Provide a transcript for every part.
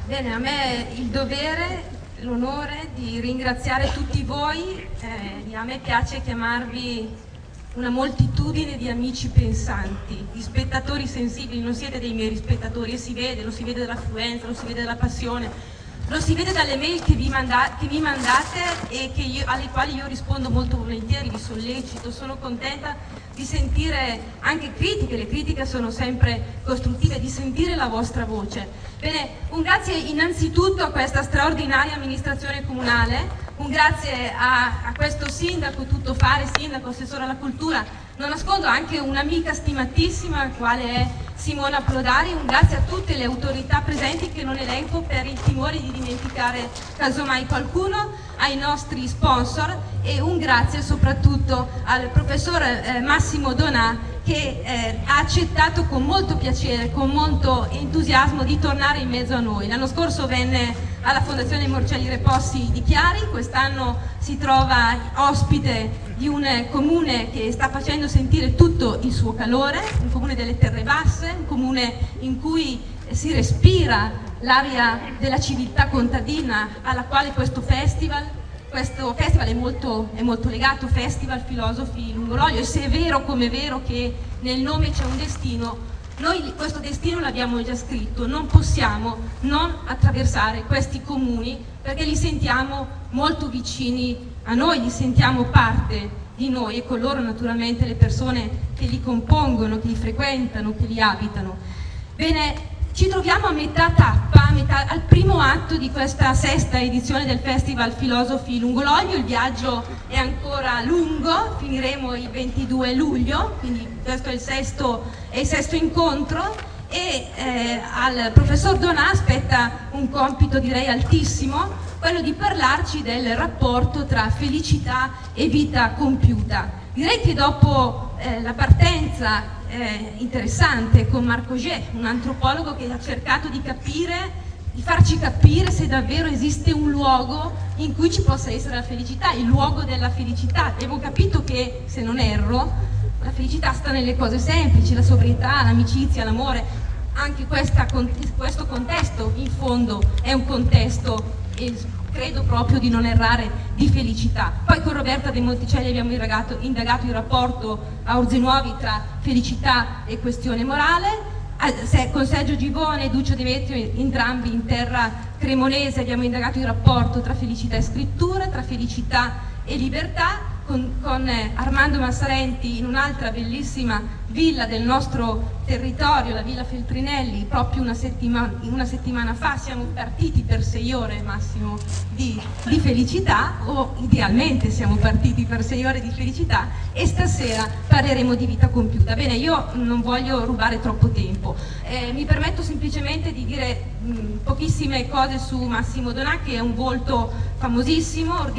Bene, a me il dovere, l'onore di ringraziare tutti voi, a me piace chiamarvi una moltitudine di amici pensanti, di spettatori sensibili, non siete dei meri spettatori, e si vede, lo si vede dall'affluenza, lo si vede dalla passione, lo si vede dalle mail che mi mandate e alle quali io rispondo molto volentieri, vi sollecito, sono contenta di sentire anche critiche, le critiche sono sempre costruttive, di sentire la vostra voce. Bene, un grazie innanzitutto a questa straordinaria amministrazione comunale, un grazie a questo sindaco tuttofare, sindaco, assessore alla cultura, non nascondo anche un'amica stimatissima, quale è Simona Plodari, un grazie a tutte le autorità presenti che non elenco per il timore di dimenticare casomai qualcuno, ai nostri sponsor e un grazie soprattutto al professor Massimo Donà che ha accettato con molto piacere, con molto entusiasmo di tornare in mezzo a noi. L'anno scorso venne alla Fondazione Morcelli Repossi di Chiari, quest'anno si trova ospite di un comune che sta facendo sentire tutto il suo calore, un comune delle Terre Basse, un comune in cui si respira l'aria della civiltà contadina alla quale questo festival è molto legato, Festival Filosofi Lungo l'Olio, e se è vero come è vero che nel nome c'è un destino, noi questo destino l'abbiamo già scritto, non possiamo non attraversare questi comuni perché li sentiamo molto vicini a noi, li sentiamo parte di noi e con loro naturalmente le persone che li compongono, che li frequentano, che li abitano. Bene, ci troviamo a metà tappa, al primo atto di questa sesta edizione del Festival Filosofi Lungo l'Olio. Il viaggio è ancora lungo, finiremo il 22 luglio, quindi questo è il sesto incontro e al professor Donà aspetta un compito direi altissimo, quello di parlarci del rapporto tra felicità e vita compiuta. Direi che dopo la partenza interessante con Marc Augé, un antropologo che ha cercato di farci capire se davvero esiste un luogo in cui ci possa essere la felicità, il luogo della felicità. Abbiamo capito che, se non erro, la felicità sta nelle cose semplici, la sobrietà, l'amicizia, l'amore. Anche questo contesto, in fondo, è un contesto, credo proprio di non errare, di felicità. Poi con Roberta De Monticelli abbiamo indagato il rapporto a Orzinuovi tra felicità e questione morale. Con Sergio Givone e Duccio Demetrio, entrambi in terra cremonese, abbiamo indagato il rapporto tra felicità e scrittura, tra felicità e libertà. Con Armando Massarenti in un'altra bellissima villa del nostro territorio, la Villa Feltrinelli, proprio una settimana fa siamo partiti per 6 ore massimo di felicità, o idealmente siamo partiti per 6 ore di felicità, e stasera parleremo di vita compiuta. Bene, io non voglio rubare troppo tempo, mi permetto semplicemente di dire pochissime cose su Massimo Donà, che è un volto famosissimo,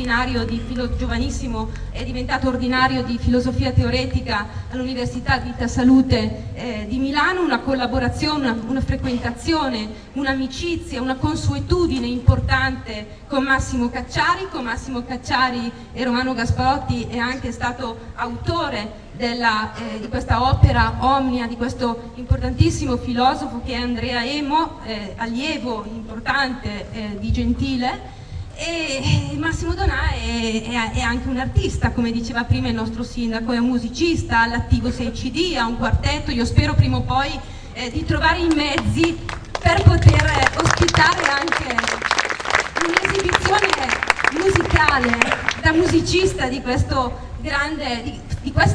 giovanissimo, è diventato ordinario di filosofia teoretica all'Università Vita Salute di Milano, una collaborazione, una frequentazione, un'amicizia, una consuetudine importante con Massimo Cacciari. Con Massimo Cacciari e Romano Gasparotti è anche stato autore di questa opera omnia, di questo importantissimo filosofo che è Andrea Emo, allievo importante di Gentile. E Massimo Donà è anche un artista, come diceva prima il nostro sindaco, è un musicista, all'attivo 6 CD, ha un quartetto. Io spero prima o poi di trovare i mezzi per poter ospitare anche un'esibizione musicale da musicista di questa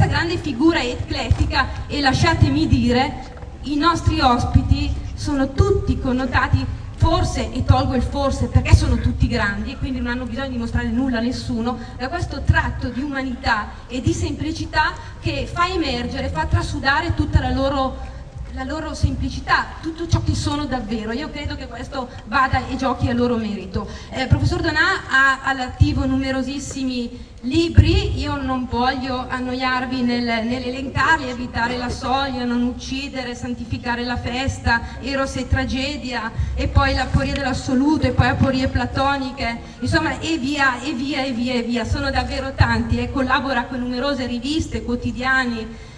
grande figura eclettica. E lasciatemi dire, i nostri ospiti sono tutti connotati, forse, e tolgo il forse perché sono tutti grandi e quindi non hanno bisogno di mostrare nulla a nessuno, da questo tratto di umanità e di semplicità che fa emergere, fa trasudare tutta la loro semplicità, tutto ciò che sono davvero. Io credo che questo vada e giochi a loro merito. Professor Donà ha all'attivo numerosissimi libri, io non voglio annoiarvi nell'elencarli, Evitare la soglia, Non uccidere, Santificare la festa, Eros e tragedia, e poi L'aporia dell'assoluto, e poi Aporie platoniche, insomma, e via, sono davvero tanti, collabora con numerose riviste, quotidiani,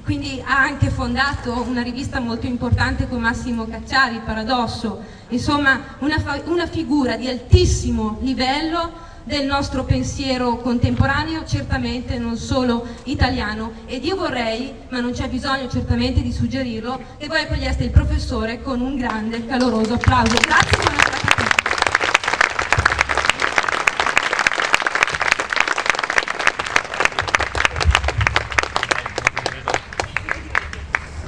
quindi ha anche fondato una rivista molto importante con Massimo Cacciari, Paradosso, insomma una figura di altissimo livello del nostro pensiero contemporaneo, certamente non solo italiano. Ed io vorrei, ma non c'è bisogno certamente di suggerirlo, che voi accoglieste il professore con un grande caloroso applauso. Grazie, buona serata a tutti.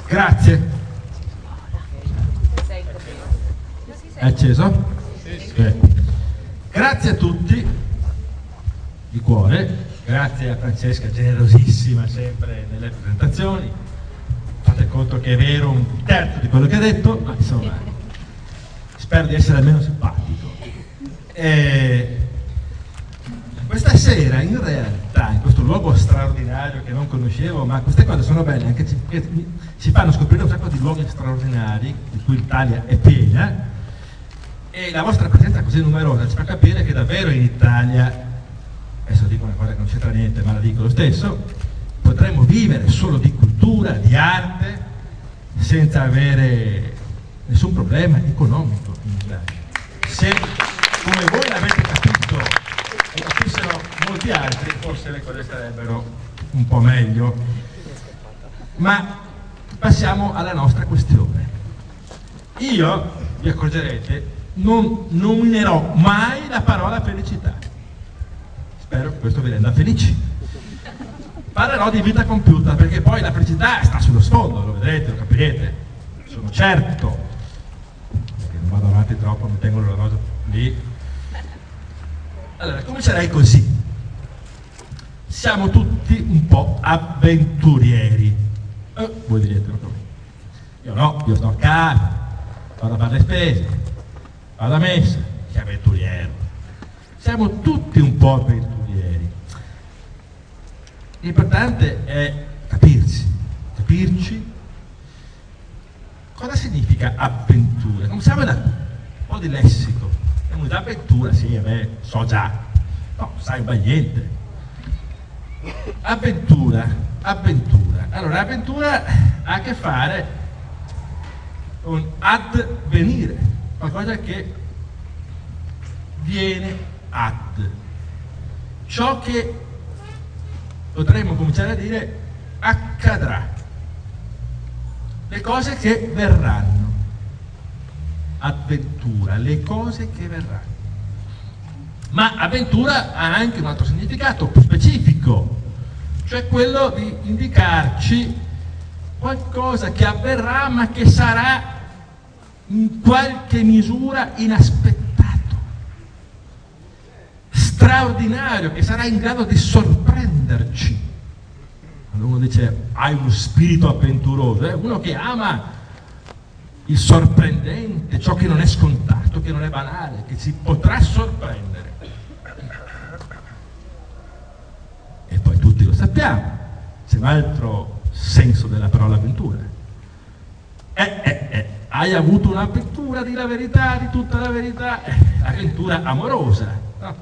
Grazie. È acceso? Sì. Grazie a tutti di cuore, grazie a Francesca, generosissima sempre nelle presentazioni. Fate conto che è vero un terzo di quello che ha detto, ma insomma spero di essere almeno simpatico. Questa sera in realtà, in questo luogo straordinario che non conoscevo, ma queste cose sono belle anche perché ci fanno scoprire un sacco di luoghi straordinari di cui l'Italia è piena, e la vostra presenza così numerosa ci fa capire che davvero in Italia, adesso dico una cosa che non c'entra niente ma la dico lo stesso, potremmo vivere solo di cultura, di arte, senza avere nessun problema economico in Italia. Se come voi l'avete capito e capissero molti altri, forse le cose sarebbero un po' meglio. Ma passiamo alla nostra questione. Io, vi accorgerete, non nominerò mai la parola felicità. Spero che questo vi renda felici. Parlerò di vita compiuta, perché poi la felicità sta sullo sfondo, lo vedrete, lo capirete, sono certo. Perché non vado avanti troppo, mi tengo l'orologio lì. Allora, comincerei così. Siamo tutti un po' avventurieri. Voi direte, no, come? Io no, io sto a casa, vado a fare le spese, vado a messa, che avventuriero. Siamo tutti un po' avventurieri. L'importante è capirci. Cosa significa avventura? Cominciamo da un po' di lessico. Avventura, sì, vabbè, so già. No, sai mai niente. Avventura. Allora, avventura ha a che fare con advenire, qualcosa che viene ad. Ciò che potremmo cominciare a dire accadrà. Le cose che verranno. Avventura, le cose che verranno. Ma avventura ha anche un altro significato più specifico, cioè quello di indicarci qualcosa che avverrà ma che sarà in qualche misura inaspettato, straordinario, che sarà in grado di sorprenderci. Quando uno dice hai uno spirito avventuroso, è uno che ama il sorprendente, ciò che non è scontato, che non è banale, che ci potrà sorprendere. E poi tutti lo sappiamo, c'è un altro senso della parola avventura. Hai avuto un'avventura, di la verità, di tutta la verità, avventura amorosa, no?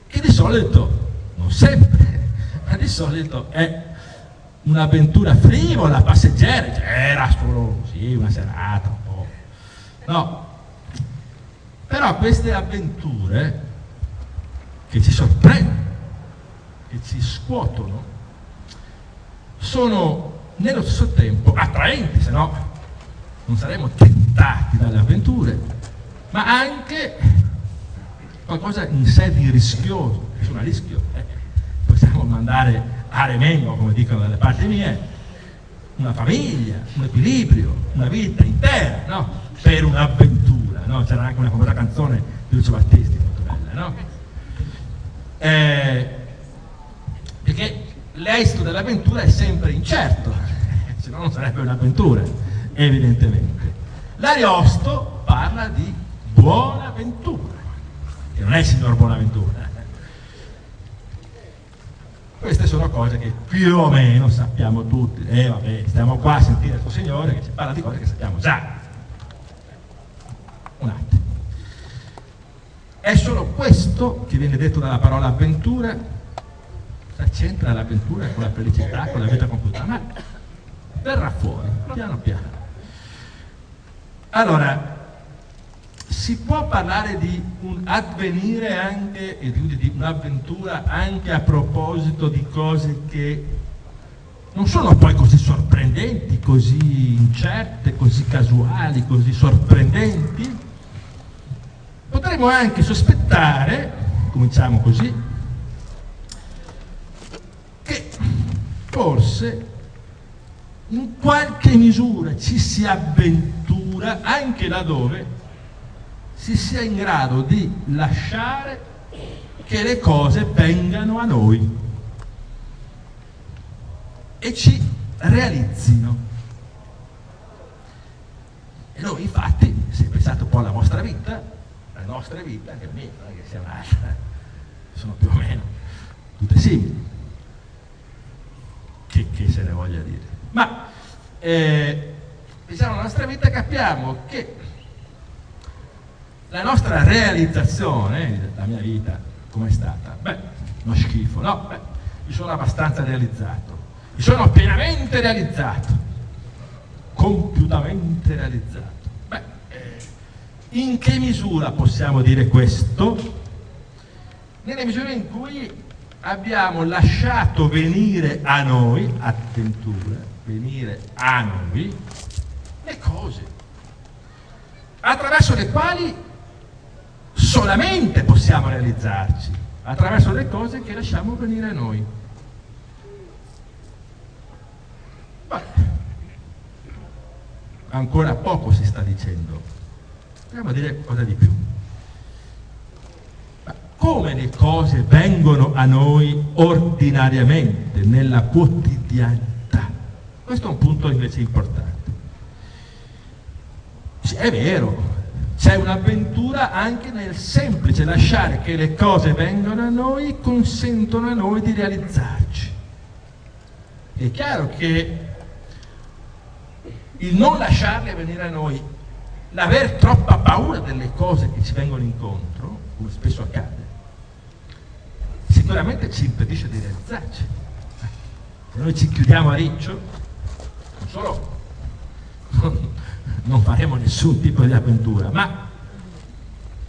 Che di solito, non sempre, ma di solito è un'avventura frivola, passeggera, era solo sì, una serata, un po'. No. Però queste avventure che ci sorprendono, che ci scuotono, sono nello stesso tempo attraenti, se no non saremmo tentati dalle avventure, ma anche qualcosa in sé di rischioso, che sono a rischio. Possiamo mandare a remengo, come dicono dalle parti mie, una famiglia, un equilibrio, una vita intera, no? Per un'avventura, no? C'era anche una famosa canzone di Lucio Battisti, molto bella, no? Perché l'esito dell'avventura è sempre incerto, se no non sarebbe un'avventura, evidentemente. L'Ariosto parla di Buonaventura, che non è il signor Buonaventura. Queste sono cose che più o meno sappiamo tutti. Vabbè, stiamo qua a sentire questo signore che ci parla di cose che sappiamo già. Un attimo. È solo questo che viene detto dalla parola avventura? Cosa c'entra l'avventura con la felicità, con la vita compiuta? Ma verrà fuori, piano piano. Allora, si può parlare di un avvenire anche, e di un'avventura anche a proposito di cose che non sono poi così sorprendenti, così incerte, così casuali, così sorprendenti? Potremmo anche sospettare, cominciamo così, che forse in qualche misura ci si avventura anche laddove si sia in grado di lasciare che le cose vengano a noi e ci realizzino. E noi infatti, se pensate un po' alla vostra vita, la nostra vita, anche la mia, non è che sia un'altra, sono più o meno tutte simili, che se ne voglia dire. Ma pensiamo alla nostra vita, capiamo che la nostra realizzazione, la mia vita com'è stata? Beh, uno schifo, no? Beh, mi sono abbastanza realizzato, mi sono pienamente realizzato, compiutamente realizzato. Beh, in che misura possiamo dire questo? Nelle misure in cui abbiamo lasciato venire a noi, attenzione, venire a noi, le cose, attraverso le quali solamente possiamo realizzarci, attraverso le cose che lasciamo venire a noi. Ancora poco si sta dicendo, proviamo a dire qualcosa di più. Ma come le cose vengono a noi ordinariamente, nella quotidianità? Questo è un punto invece importante. È vero, c'è un'avventura anche nel semplice lasciare che le cose vengano a noi e consentono a noi di realizzarci. È chiaro che il non lasciarle venire a noi, l'aver troppa paura delle cose che ci vengono incontro, come spesso accade, sicuramente ci impedisce di realizzarci. Se noi ci chiudiamo a riccio, non solo non faremo nessun tipo di avventura, ma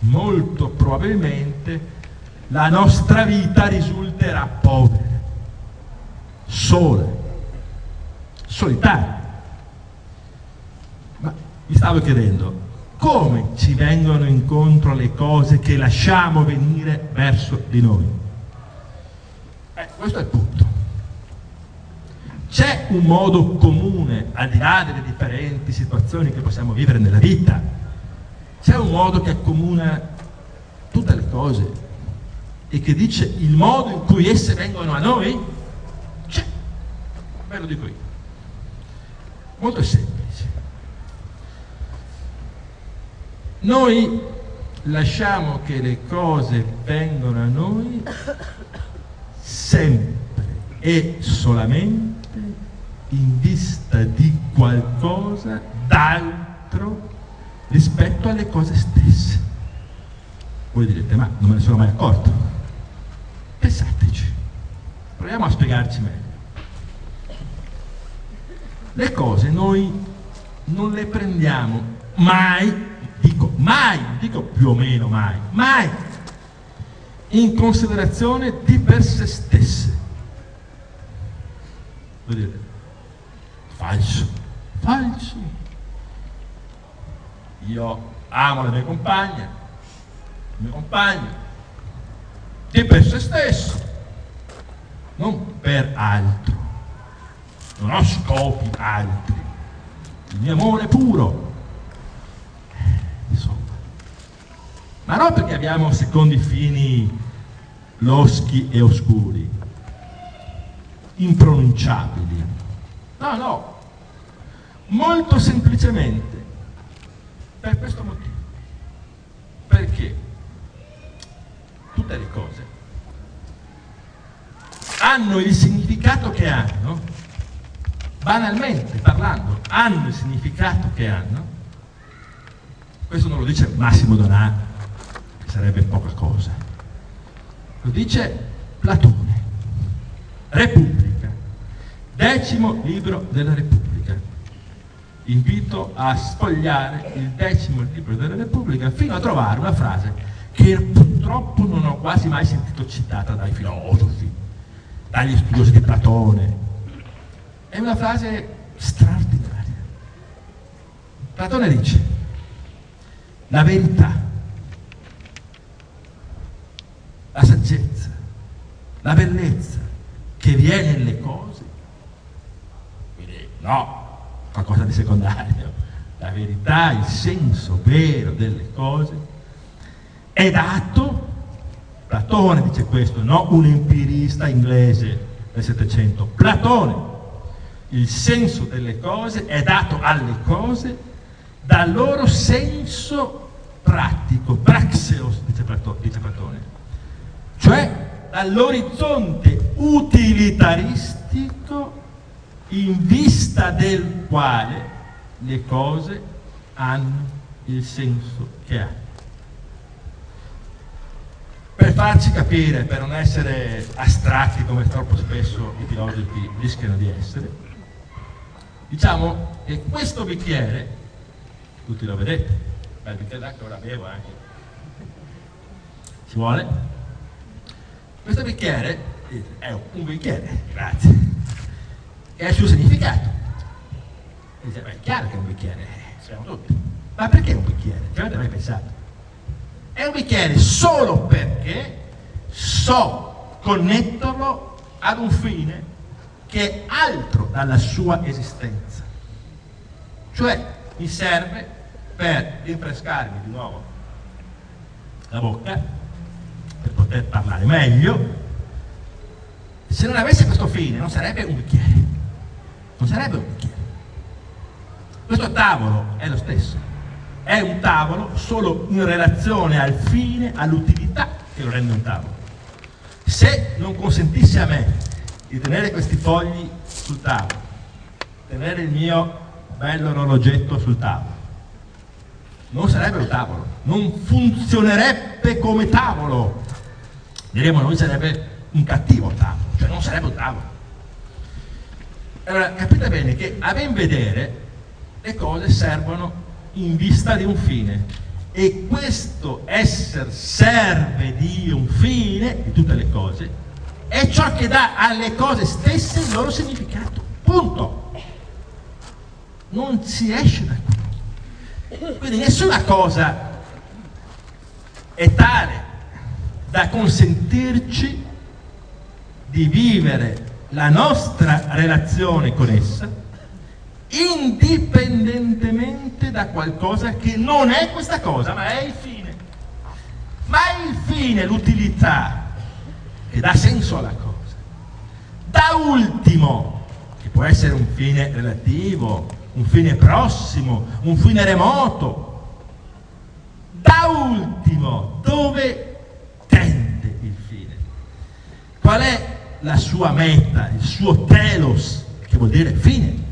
molto probabilmente la nostra vita risulterà povera, sola, solitaria. Ma mi stavo chiedendo, come ci vengono incontro le cose che lasciamo venire verso di noi? Questo è il punto. C'è un modo comune, al di là delle differenti situazioni che possiamo vivere nella vita, c'è un modo che accomuna tutte le cose e che dice il modo in cui esse vengono a noi? C'è, ve lo dico io. Molto semplice. Noi lasciamo che le cose vengano a noi sempre e solamente in vista di qualcosa d'altro rispetto alle cose stesse. Voi direte, ma non me ne sono mai accorto. Pensateci, proviamo a spiegarci meglio. Le cose noi non le prendiamo mai, dico più o meno mai in considerazione di per se stesse. Voi direte, falso. Io amo la mia compagna, il mio compagno, e per se stesso, non per altro. Non ho scopi altri. Il mio amore è puro. Insomma. Ma non perché abbiamo secondi fini loschi e oscuri, impronunciabili. No. Molto semplicemente per questo motivo. Perché tutte le cose hanno il significato che hanno, banalmente parlando, hanno il significato che hanno. Questo non lo dice Massimo Donà, che sarebbe poca cosa. Lo dice Platone, Repubblica, 10° libro della Repubblica. invito a sfogliare il 10° libro della Repubblica fino a trovare una frase che purtroppo non ho quasi mai sentito citata dai filosofi, dagli studiosi di Platone. È una frase straordinaria. Platone dice: la verità, la saggezza, la bellezza che viene nelle cose, quindi no, qualcosa di secondario, la verità, il senso vero delle cose è dato, Platone dice questo, no un empirista inglese del Settecento, Platone, il senso delle cose è dato alle cose dal loro senso pratico, praxeos, dice Platone, cioè dall'orizzonte utilitaristico in vista del quale le cose hanno il senso che hanno. Per farci capire, per non essere astratti come troppo spesso i filosofi rischiano di essere, diciamo che questo bicchiere, tutti lo vedete, il bicchiere d'acqua ora bevo anche, ci vuole? Questo bicchiere è un bicchiere, grazie, e ha il suo significato. Dice, beh, è chiaro che è un bicchiere, siamo tutti. Ma perché un bicchiere? Ci avete mai pensato? È un bicchiere solo perché so connetterlo ad un fine che è altro dalla sua esistenza. Cioè mi serve per rinfrescarmi di nuovo la bocca, per poter parlare meglio. Se non avesse questo fine non sarebbe un bicchiere. Non sarebbe un bicchiere. Questo tavolo è lo stesso. È un tavolo solo in relazione al fine, all'utilità che lo rende un tavolo. Se non consentisse a me di tenere questi fogli sul tavolo, tenere il mio bello orologetto sul tavolo, non sarebbe un tavolo, non funzionerebbe come tavolo. Diremmo noi sarebbe un cattivo tavolo, cioè non sarebbe un tavolo. Allora capite bene che a ben vedere le cose servono in vista di un fine, e questo esser serve di un fine, di tutte le cose, è ciò che dà alle cose stesse il loro significato, punto. Non si esce da qui. Quindi nessuna cosa è tale da consentirci di vivere la nostra relazione con essa indipendentemente da qualcosa che non è questa cosa, ma è il fine. Ma è il fine, l'utilità, che dà senso alla cosa. Da ultimo, che può essere un fine relativo, un fine prossimo, un fine remoto. Da ultimo, dove tende il fine? Qual è la sua meta, il suo telos, che vuol dire fine?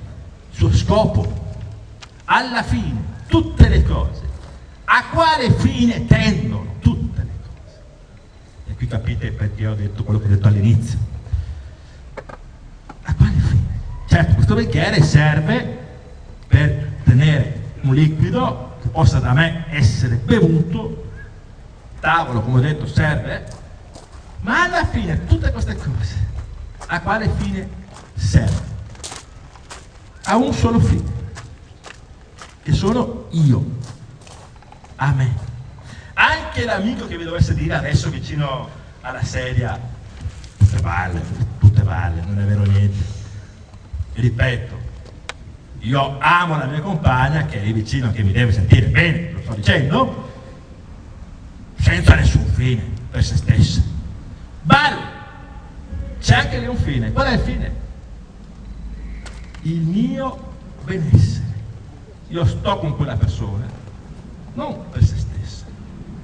Il suo scopo. Alla fine, tutte le cose, a quale fine tendono tutte le cose? E qui capite perché ho detto quello che ho detto all'inizio. A quale fine? Certo, questo bicchiere serve per tenere un liquido che possa da me essere bevuto, il tavolo, come ho detto, serve, ma alla fine tutte queste cose, a quale fine serve? A un solo fine, che sono io, a me. Anche l'amico che vi dovesse dire adesso vicino alla sedia, tutte valle, non è vero niente. E ripeto, io amo la mia compagna che è lì vicino, che mi deve sentire bene, lo sto dicendo, senza nessun fine per se stessa. Vale, c'è anche lì un fine. Qual è il fine? Il mio benessere. Io sto con quella persona non per se stessa,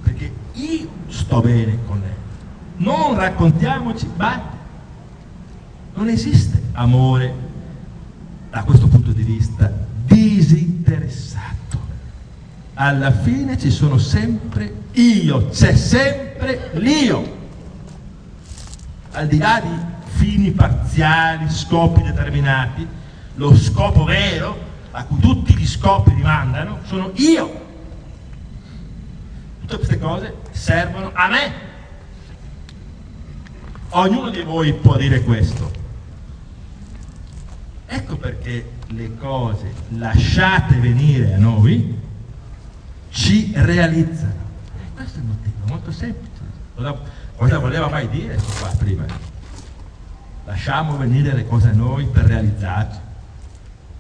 perché io sto bene con lei. Non raccontiamoci batte. Non esiste amore da questo punto di vista disinteressato. Alla fine ci sono sempre io, c'è sempre l'io. Al di là di fini parziali, scopi determinati, lo scopo vero a cui tutti gli scopi rimandano, sono io. Tutte queste cose servono a me. Ognuno di voi può dire questo. Ecco perché le cose lasciate venire a noi ci realizzano. Questo è il motivo, molto semplice. Cosa voleva mai dire questo qua prima? Lasciamo venire le cose a noi per realizzarci.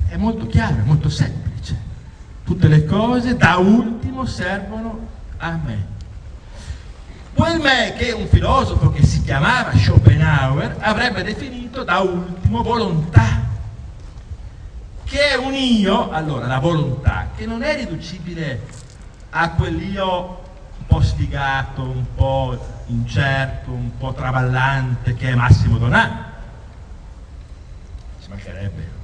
È molto chiaro, è molto semplice. Tutte le cose da ultimo servono a me. Quel me che un filosofo che si chiamava Schopenhauer avrebbe definito da ultimo volontà, che è un io, allora la volontà, che non è riducibile a quell'io un po' sfigato, un po' incerto, un po' traballante che è Massimo Donà. Ci mancherebbe.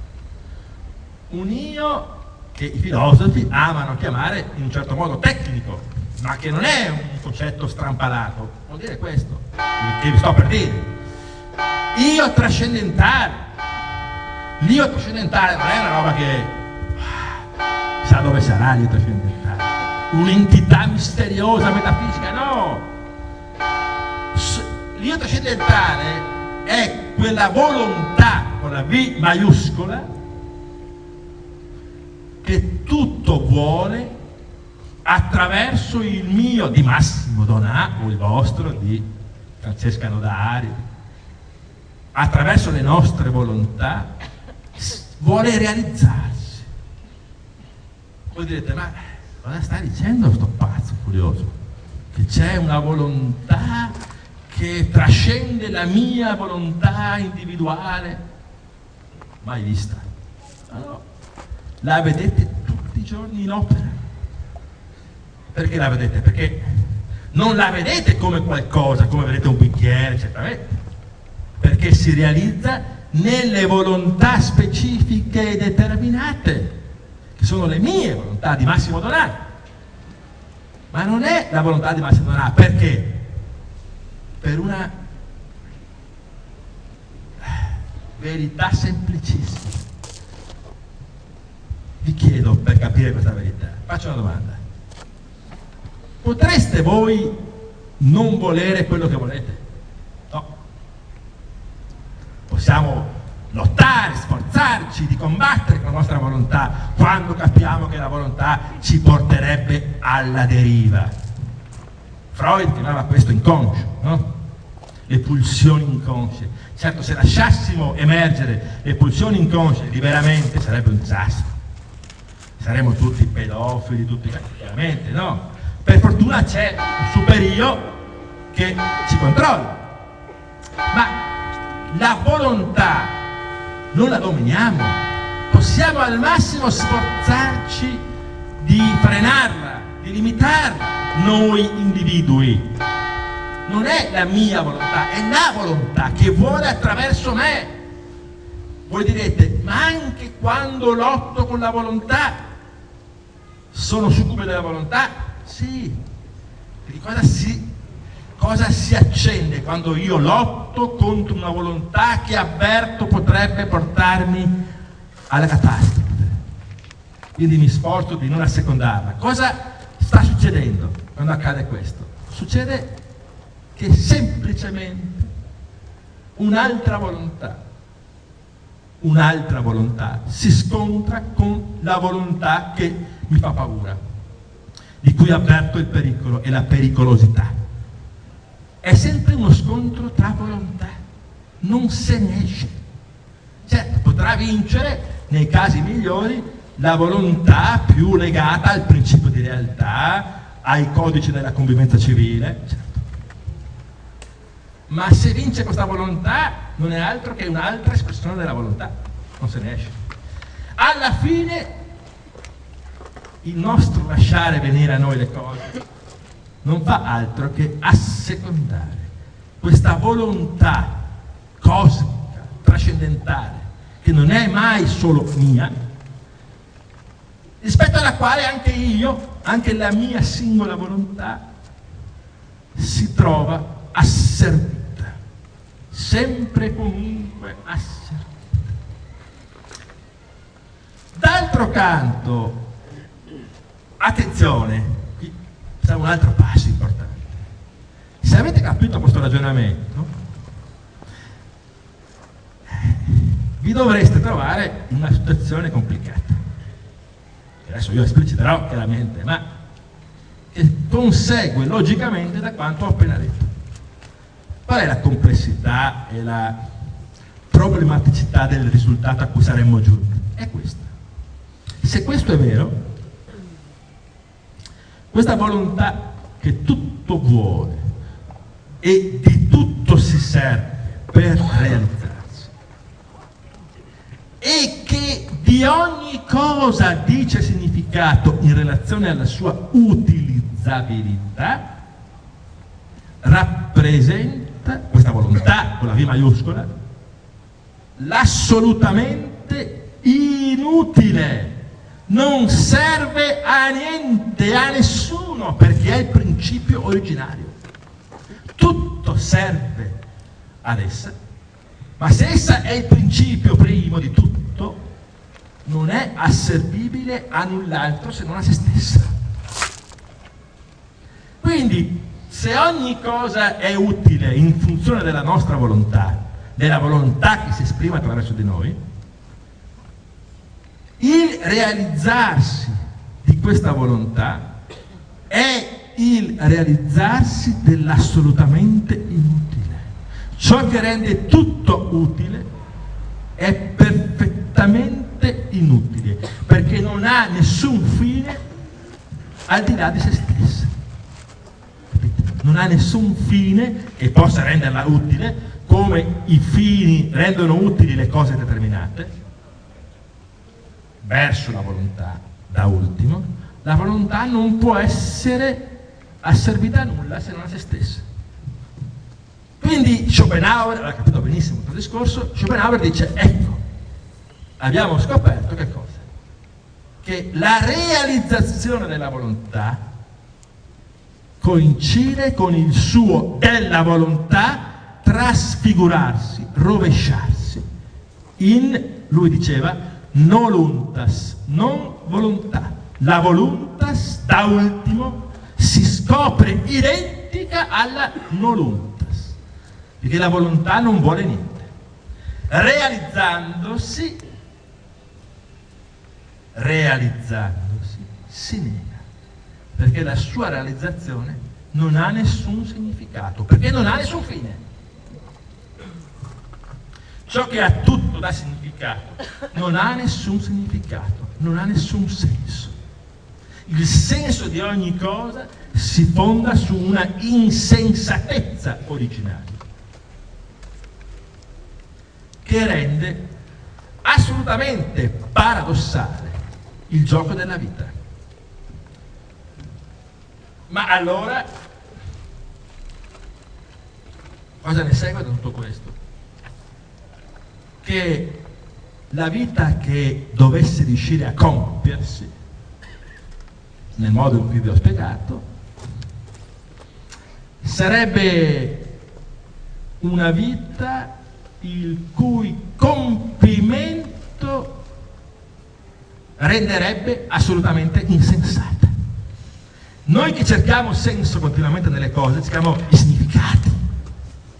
Un io che i filosofi amano chiamare in un certo modo tecnico, ma che non è un concetto strampalato. Vuol dire questo, che vi sto per dire. Io trascendentale. L'io trascendentale non è una roba che sa dove sarà l'io trascendentale, un'entità misteriosa, metafisica, no. L'io trascendentale è quella volontà con la V maiuscola che tutto vuole attraverso il mio di Massimo Donà o il vostro di Francesca Nodari, attraverso le nostre volontà vuole realizzarsi. Voi direte, ma cosa sta dicendo sto pazzo curioso? Che c'è una volontà che trascende la mia volontà individuale? Mai vista. No. La vedete tutti i giorni in opera. Perché la vedete? Perché non la vedete come qualcosa, come vedete un bicchiere, certamente. Perché si realizza nelle volontà specifiche e determinate, che sono le mie volontà di Massimo Donà. Ma non è la volontà di Massimo Donà, perché? Per una verità semplicissima. Vi chiedo, per capire questa verità, faccio una domanda. Potreste voi non volere quello che volete? No. Possiamo lottare, sforzarci di combattere con la nostra volontà quando capiamo che la volontà ci porterebbe alla deriva. Freud chiamava questo inconscio, no? Le pulsioni inconsce. Certo, se lasciassimo emergere le pulsioni inconsce liberamente sarebbe un disastro. Saremmo tutti pedofili, tutti chiaramente, no? Per fortuna c'è un superio che ci controlla. Ma la volontà non la dominiamo. Possiamo al massimo sforzarci di frenarla, di limitarla, noi individui. Non è la mia volontà, è la volontà che vuole attraverso me. Voi direte, ma anche quando lotto con la volontà, sono succube della volontà? Sì. Perché cosa si accende quando io lotto contro una volontà che avverto potrebbe portarmi alla catastrofe? Quindi mi sforzo di non assecondarla. Cosa sta succedendo quando accade questo? Succede che semplicemente un'altra volontà si scontra con la volontà che mi fa paura, di cui avverto il pericolo e la pericolosità. È sempre uno scontro tra volontà, non se ne esce. Certo, potrà vincere nei casi migliori la volontà più legata al principio di realtà, ai codici della convivenza civile, certo. Ma se vince questa volontà non è altro che un'altra espressione della volontà, non se ne esce. Alla fine il nostro lasciare venire a noi le cose non fa altro che assecondare questa volontà cosmica, trascendentale, che non è mai solo mia, rispetto alla quale anche io, anche la mia singola volontà, si trova asservita, sempre e comunque asservita. D'altro canto, attenzione, qui c'è un altro passo importante. Se avete capito questo ragionamento, vi dovreste trovare in una situazione complicata. Adesso io espliciterò chiaramente, ma che consegue logicamente da quanto ho appena detto. Qual è la complessità e la problematicità del risultato a cui saremmo giunti? È questa. Se questo è vero, questa volontà che tutto vuole e di tutto si serve per realizzarsi e che di ogni cosa dice significato in relazione alla sua utilizzabilità, rappresenta questa volontà con la V maiuscola l'assolutamente inutile. Non serve a niente, a nessuno, perché è il principio originario. Tutto serve ad essa, ma se essa è il principio primo di tutto, non è asservibile a null'altro se non a se stessa. Quindi, se ogni cosa è utile in funzione della nostra volontà, della volontà che si esprime attraverso di noi, il realizzarsi di questa volontà è il realizzarsi dell'assolutamente inutile. Ciò che rende tutto utile è perfettamente inutile, perché non ha nessun fine al di là di se stessa. Non ha nessun fine che possa renderla utile, come i fini rendono utili le cose determinate, verso la volontà. Da ultimo, la volontà non può essere asservita a nulla se non a se stessa. Quindi Schopenhauer aveva capito benissimo questo discorso. Schopenhauer dice: ecco, abbiamo scoperto che cosa? Che la realizzazione della volontà coincide con il suo della volontà trasfigurarsi, rovesciarsi in, lui diceva, noluntas, non volontà. La voluntas, da ultimo, si scopre identica alla noluntas, perché la volontà non vuole niente. Realizzandosi, si nega, perché la sua realizzazione non ha nessun significato, perché non ha nessun fine. Ciò che a tutto dà significato non ha nessun significato, non ha nessun senso. Il senso di ogni cosa si fonda su una insensatezza originaria che rende assolutamente paradossale il gioco della vita. Ma allora, cosa ne segue da tutto questo? Che la vita che dovesse riuscire a compiersi nel modo in cui vi ho spiegato sarebbe una vita il cui compimento renderebbe assolutamente insensata. Noi che cerchiamo senso continuamente nelle cose, cerchiamo i significati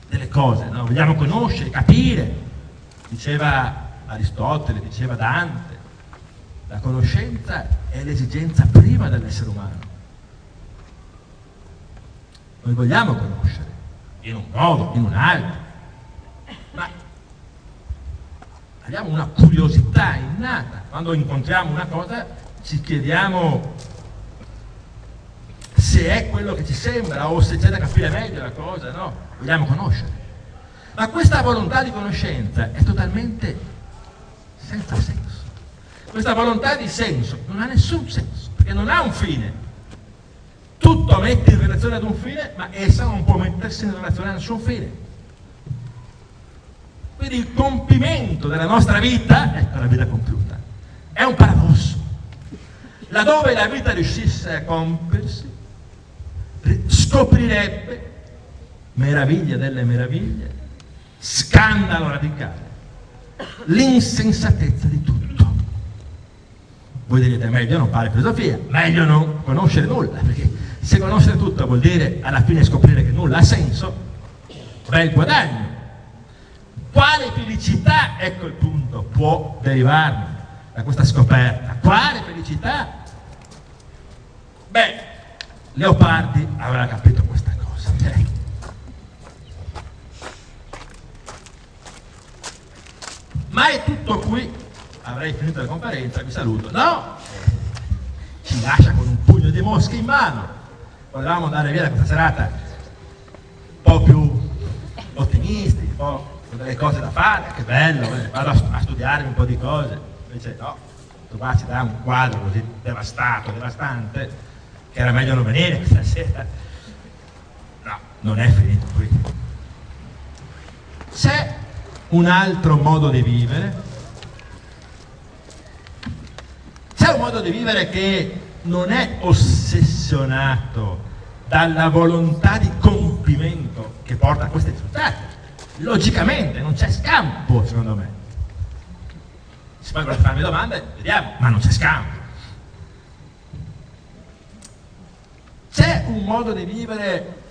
delle cose, no? Vogliamo conoscere, capire. Diceva Aristotele, diceva Dante, la conoscenza è l'esigenza prima dell'essere umano. Noi vogliamo conoscere, in un modo, in un altro, ma abbiamo una curiosità innata. Quando incontriamo una cosa ci chiediamo se è quello che ci sembra o se c'è da capire meglio la cosa, no? Vogliamo conoscere. Ma questa volontà di conoscenza è totalmente senza senso. Questa volontà di senso non ha nessun senso, perché non ha un fine. Tutto mette in relazione ad un fine, ma essa non può mettersi in relazione a nessun fine. Quindi il compimento della nostra vita, ecco la vita compiuta, è un paradosso. Laddove la vita riuscisse a compiersi, scoprirebbe, meraviglia delle meraviglie, scandalo radicale, l'insensatezza di tutto. Voi direte meglio non fare filosofia, meglio non conoscere nulla, perché se conoscere tutto vuol dire alla fine scoprire che nulla ha senso, bel guadagno. Quale felicità, ecco il punto, può derivarne da questa scoperta? Quale felicità? Beh, Leopardi aveva capito questa cosa. Ma è tutto qui, avrei finito la conferenza, vi saluto. No! Ci lascia con un pugno di mosche in mano. Volevamo andare via da questa serata un po' più ottimisti, un po' con delle cose da fare, che bello, vado a studiarmi un po' di cose. Invece no, tu qua ci dà un quadro così devastante, che era meglio non venire questa sera. No, non è finito qui. C'è un altro modo di vivere. C'è un modo di vivere che non è ossessionato dalla volontà di compimento che porta a questi risultati. Logicamente non c'è scampo, secondo me. Se poi volete farmi domande, vediamo, ma non c'è scampo. C'è un modo di vivere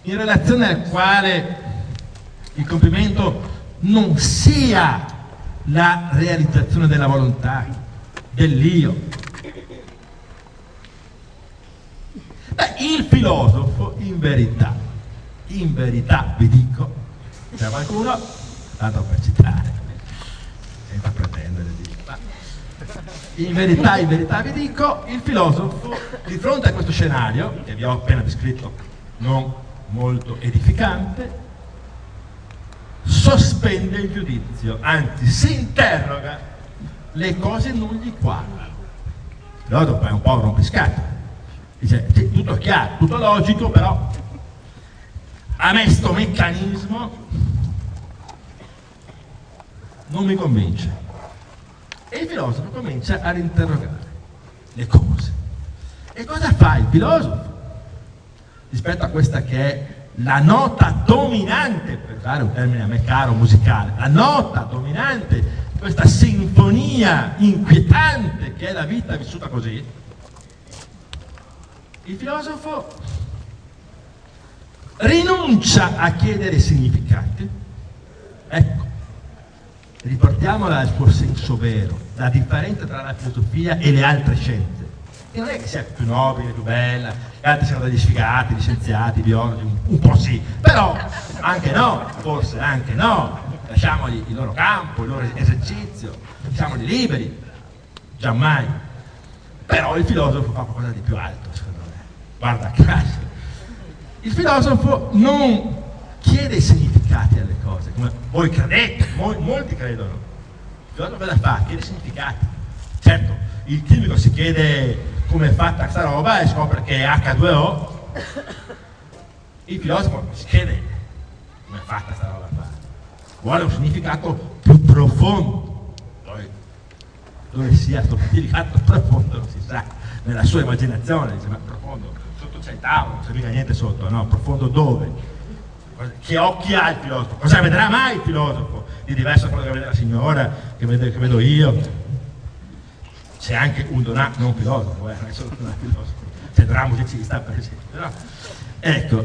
in relazione al quale il compimento non sia la realizzazione della volontà, dell'io. Beh, il filosofo, in verità vi dico, c'è qualcuno, tanto per citare, senza pretendere di... In verità vi dico, il filosofo, di fronte a questo scenario, che vi ho appena descritto, non molto edificante, sospende il giudizio, anzi si interroga, le cose non gli quadrano. Il filosofo è un po' un rompiscatole, dice sì, tutto chiaro, tutto logico, però a me sto meccanismo non mi convince. E il filosofo comincia a rinterrogare le cose. E cosa fa il filosofo rispetto a questa che è la nota dominante, per usare un termine a me caro, musicale, la nota dominante, questa sinfonia inquietante che è la vita vissuta così? Il filosofo rinuncia a chiedere significati. Ecco, riportiamola al suo senso vero, la differenza tra la filosofia e le altre scienze. E non è che sia più nobile, più bella, gli altri siano degli sfigati, gli scienziati, i biologi, un po' sì, però anche no, forse anche no, lasciamogli il loro campo, il loro esercizio, lasciamoli liberi, giammai. Però il filosofo fa qualcosa di più alto, secondo me. Guarda caso. Il filosofo non chiede i significati alle cose, come voi credete, molti credono. Il filosofo cosa fa? Chiede significati. Certo, il chimico si chiede come è fatta questa roba e scopre che è H2O. Il filosofo si chiede come è fatta questa roba qua. Vuole un significato più profondo. Poi dove sia questo significato profondo non si sa, nella sua immaginazione, dice, ma profondo, sotto c'è il tavolo, non c'è mica niente sotto, no? Profondo dove? Che occhi ha il filosofo? Cosa vedrà mai il filosofo? Di diverso da quello che vede la signora, che vedo io. C'è anche un Donà non filosofo, non è solo un filosofo, c'è il Donà musicista per esempio, no? Ecco,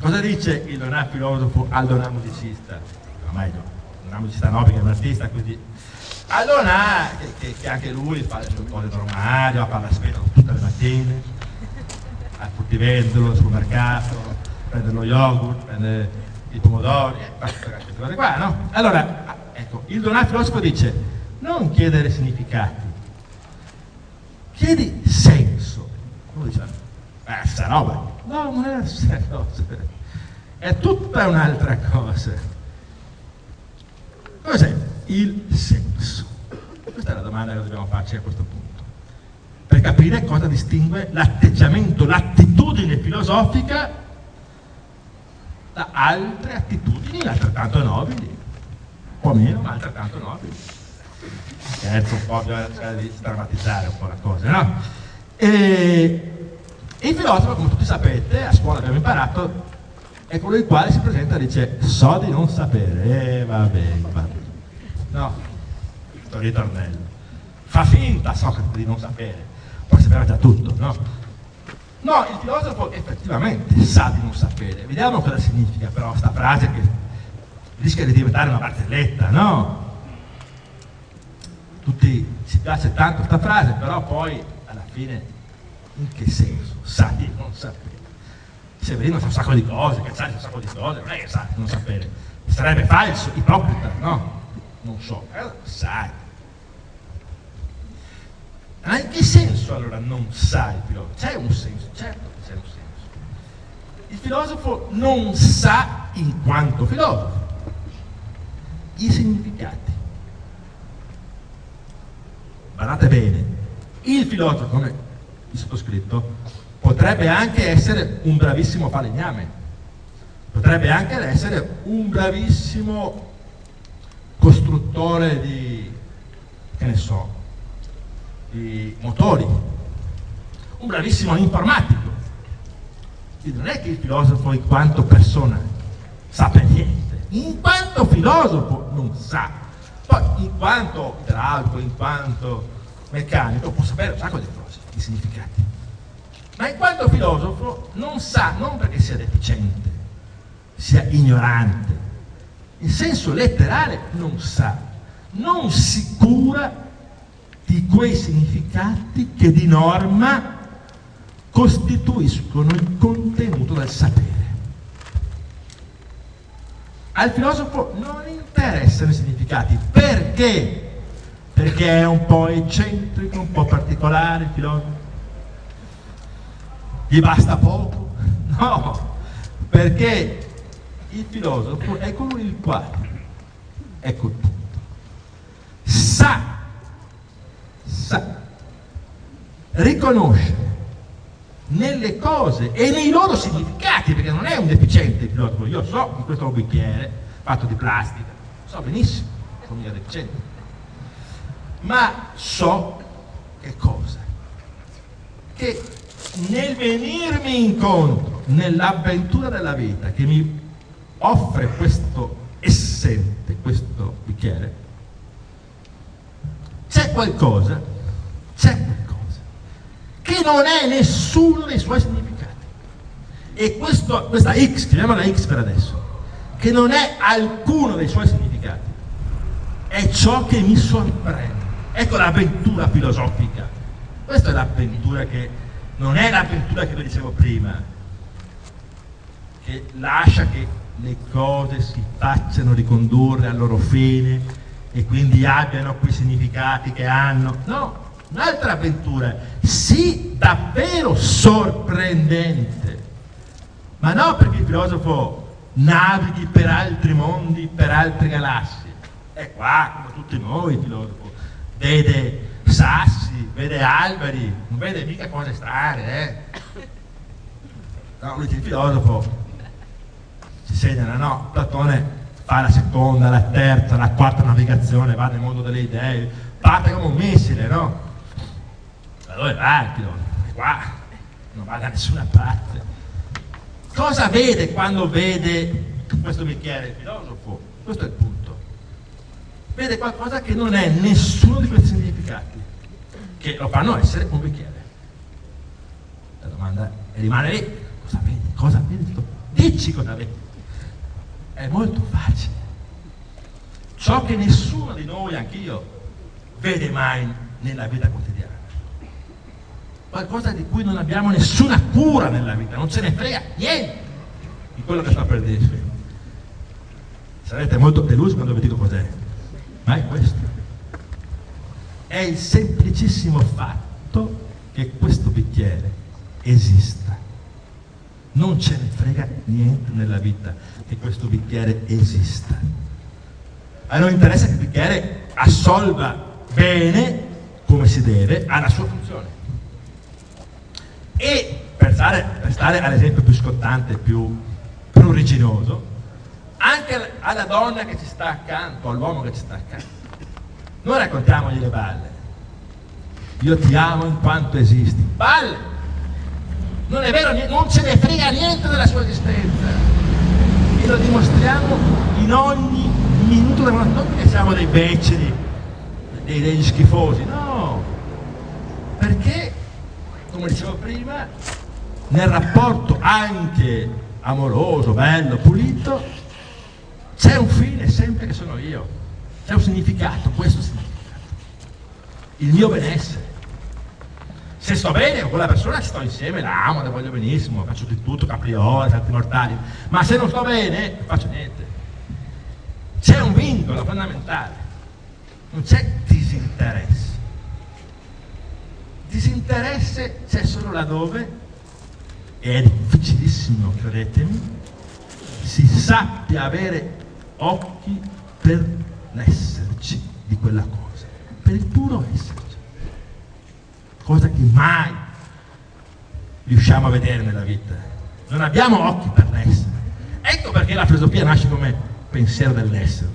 cosa dice il Donà filosofo al Donà musicista? Ormai no, il Donà musicista no, perché è un artista, quindi al Donà, che anche lui fa le sue cose normali, va a fare la spesa tutte le mattine, al fruttivendolo, al supermercato, prende lo yogurt, prende i pomodori, queste cose qua, no? Allora, ecco, il Donà filosofo dice, non chiedere significati, chiedi senso. Uno dice, sta roba. No, non è la stessa cosa. È tutta un'altra cosa. Cos'è il senso? Questa è la domanda che dobbiamo farci a questo punto. Per capire cosa distingue l'atteggiamento, l'attitudine filosofica da altre attitudini altrettanto nobili. Un po' meno, ma altrettanto nobili. Scherzo un po', bisogna cercare di drammatizzare un po' la cosa, no? E il filosofo, come tutti sapete, a scuola abbiamo imparato, è colui il quale si presenta e dice so di non sapere, va bene. No, sto ritornello. fa finta Socrate di non sapere, poi sapeva già tutto, no? No, il filosofo effettivamente sa di non sapere. Vediamo cosa significa però sta frase che rischia di diventare una barzelletta, no? Tutti ci piace tanto questa frase, però poi alla fine in che senso? Sa di non sapere. Severino sa un sacco di cose, Cacciari sa un sacco di cose, non è che sa di non sapere. Sarebbe falso, ipocrita, no? Non so, sai. Ma in che senso allora non sa il filosofo? C'è un senso, certo che c'è un senso. Il filosofo non sa, in quanto filosofo, i significati. Guardate bene, il filosofo, come il sottoscritto, potrebbe anche essere un bravissimo falegname, potrebbe anche essere un bravissimo costruttore di, che ne so, di motori, un bravissimo informatico. Quindi non è che il filosofo in quanto persona sappia niente, in quanto filosofo non sa, poi in quanto idraulico, in quanto meccanico può sapere un sacco di cose, di significati, ma in quanto filosofo non sa, non perché sia deficiente, sia ignorante, in senso letterale non sa, non si cura di quei significati che di norma costituiscono il contenuto del sapere. Al filosofo non interessano i significati. Perché? Perché è un po' eccentrico, un po' particolare il filosofo? Gli basta poco? No, perché il filosofo è colui il quale, ecco il punto, sa riconoscere nelle cose e nei loro significati, perché non è un deficiente il filosofo. Io so che questo è un bicchiere fatto di plastica, so benissimo come è deficiente, ma so che cosa? Che nel venirmi incontro nell'avventura della vita che mi offre questo essente, questo bicchiere, c'è qualcosa che non è nessuno dei suoi significati. E questa X, chiamiamola X per adesso, che non è alcuno dei suoi significati, è ciò che mi sorprende. Ecco l'avventura filosofica. Questa è l'avventura che non è l'avventura che vi dicevo prima, che lascia che le cose si facciano ricondurre al loro fine e quindi abbiano quei significati che hanno. No, un'altra avventura, sì, davvero sorprendente, ma no perché il filosofo navighi per altri mondi, per altre galassie. È qua, come tutti noi, il filosofo vede sassi, vede alberi, non vede mica cose strane, No, lui il filosofo si segnala, no, Platone fa la seconda, la terza, la quarta navigazione, va nel mondo delle idee, parte come un missile, no? Da dove va il filosofo? È qua, non va da nessuna parte. Cosa vede quando vede questo bicchiere il filosofo? Questo è il punto. Vede qualcosa che non è nessuno di questi significati, che lo fanno essere un bicchiere. La domanda rimane lì. Cosa vedi? Cosa vedi? Dici cosa vedi. È molto facile. Ciò che nessuno di noi, anch'io, vede mai nella vita quotidiana. Qualcosa di cui non abbiamo nessuna cura nella vita, non ce ne frega niente di quello che sta per dirci. Sarete molto delusi quando vi dico cos'è, ma è questo. È il semplicissimo fatto che questo bicchiere esista. Non ce ne frega niente nella vita che questo bicchiere esista. A noi interessa che il bicchiere assolva bene, come si deve, alla sua funzione. E per stare all'esempio più scottante, più pruriginoso, anche alla donna che ci sta accanto, all'uomo che ci sta accanto, noi raccontiamogli le balle. Io ti amo in quanto esisti. Balle! Non è vero, non ce ne frega niente della sua esistenza. E lo dimostriamo in ogni minuto della nostra vita. Non perché siamo dei beceri, degli schifosi, no. Perché, come dicevo prima, nel rapporto anche amoroso, bello, pulito, c'è un fine sempre che sono io, c'è un significato, questo significato, il mio benessere. Se sto bene con quella persona ci sto insieme, la amo, la voglio benissimo, faccio di tutto, capriole, salti mortali, ma se non sto bene non faccio niente. C'è un vincolo fondamentale, non c'è disinteresse. Disinteresse c'è solo laddove, e è difficilissimo, credetemi, si sappia avere occhi per l'esserci di quella cosa, per il puro esserci. Cosa che mai riusciamo a vedere nella vita. Non abbiamo occhi per l'essere. Ecco perché la filosofia nasce come pensiero dell'essere.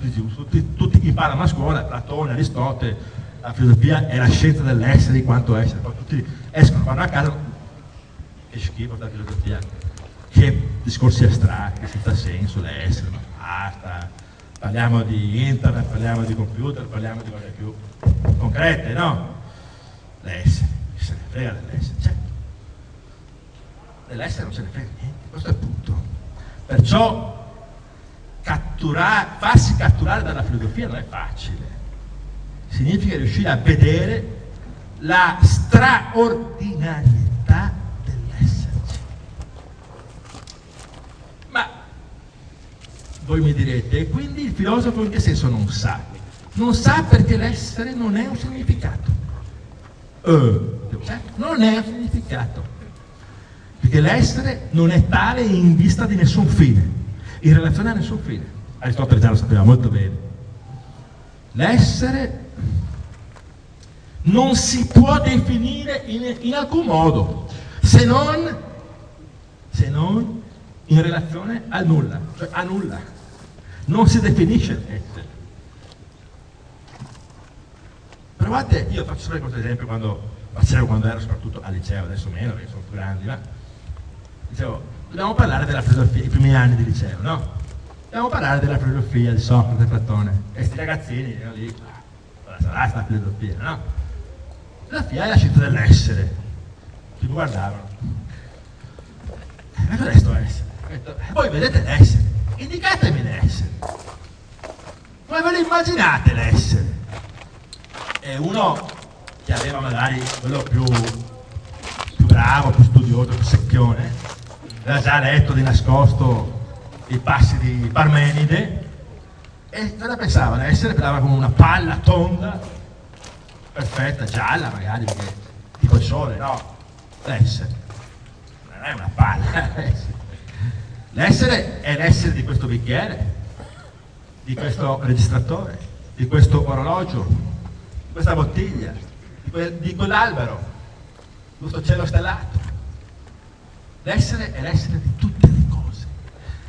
Tutti imparano a scuola, Platone, Aristotele, la filosofia è la scienza dell'essere, di quanto essere. Poi tutti escono, vanno a casa, che schifo la filosofia, che discorsi astratti, senza senso, l'essere, ma basta. Parliamo di internet, parliamo di computer, parliamo di cose più concrete, no? L'essere. Se ne frega dell'essere, certo. Dell'essere non se ne frega niente, questo è il punto. Perciò farsi catturare dalla filosofia non è facile. Significa riuscire a vedere la straordinarietà dell'esserci. Ma voi mi direte, e quindi il filosofo in che senso non sa? Non sa perché l'essere non è un significato. Non è un significato, perché l'essere non è tale in vista di nessun fine, in relazione a nessun fine. Aristotele già lo sapeva molto bene. L'essere non si può definire in alcun modo, se non in relazione al nulla, cioè a nulla. Non si definisce l'essere. Provate, io faccio sempre questo esempio facevo quando ero soprattutto al liceo, adesso meno perché sono più grandi, ma dicevo, dobbiamo parlare della filosofia, i primi anni di liceo, no? Dobbiamo parlare della filosofia di Socrate e Platone. E questi ragazzini erano lì, cosa sarà sta filosofia, no? La filosofia è la scienza dell'essere. Ti guardavano. Ma cos'è sto essere? Voi vedete l'essere, indicatemi l'essere. Come ve lo immaginate l'essere? E uno che aveva magari quello più bravo, più studioso, più secchione, aveva già letto di nascosto i passi di Parmenide e cosa pensava? L'essere pensava come una palla tonda, perfetta, gialla magari, perché tipo il sole, no? L'essere non è una palla. L'essere è l'essere di questo bicchiere, di questo registratore, di questo orologio, di questa bottiglia, di quell'albero, di questo cielo stellato. L'essere è l'essere di tutte le cose,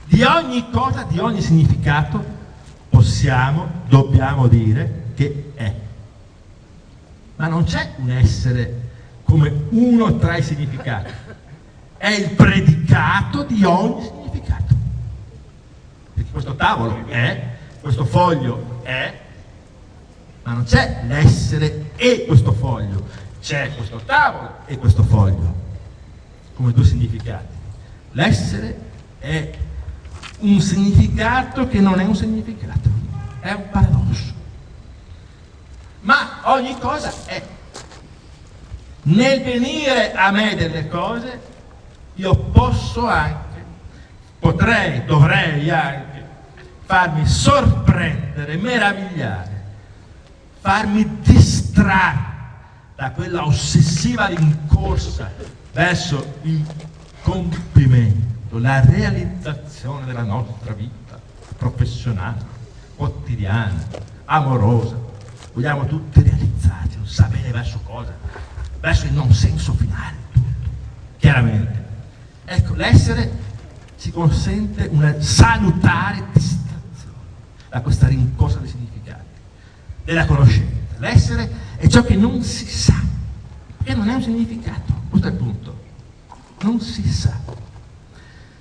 di ogni cosa, di ogni significato dobbiamo dire che è. Ma non c'è un essere come uno tra i significati, è il predicato di ogni significato. Perché questo tavolo è, questo foglio è, ma non c'è l'essere e questo foglio, c'è questo tavolo e questo foglio, come due significati. L'essere è un significato che non è un significato, è un paradosso. Ma ogni cosa è. Nel venire a me delle cose, io dovrei anche farmi sorprendere, meravigliare, farmi distrarre da quella ossessiva rincorsa verso il compimento, la realizzazione della nostra vita professionale, quotidiana, amorosa. Vogliamo tutti realizzarci, non sa bene verso cosa, verso il non senso finale, tutto, chiaramente. Ecco, l'essere ci consente una salutare distrazione da questa rincorsa dei significati, della conoscenza. L'essere è ciò che non si sa, perché non è un significato, questo è il punto, non si sa.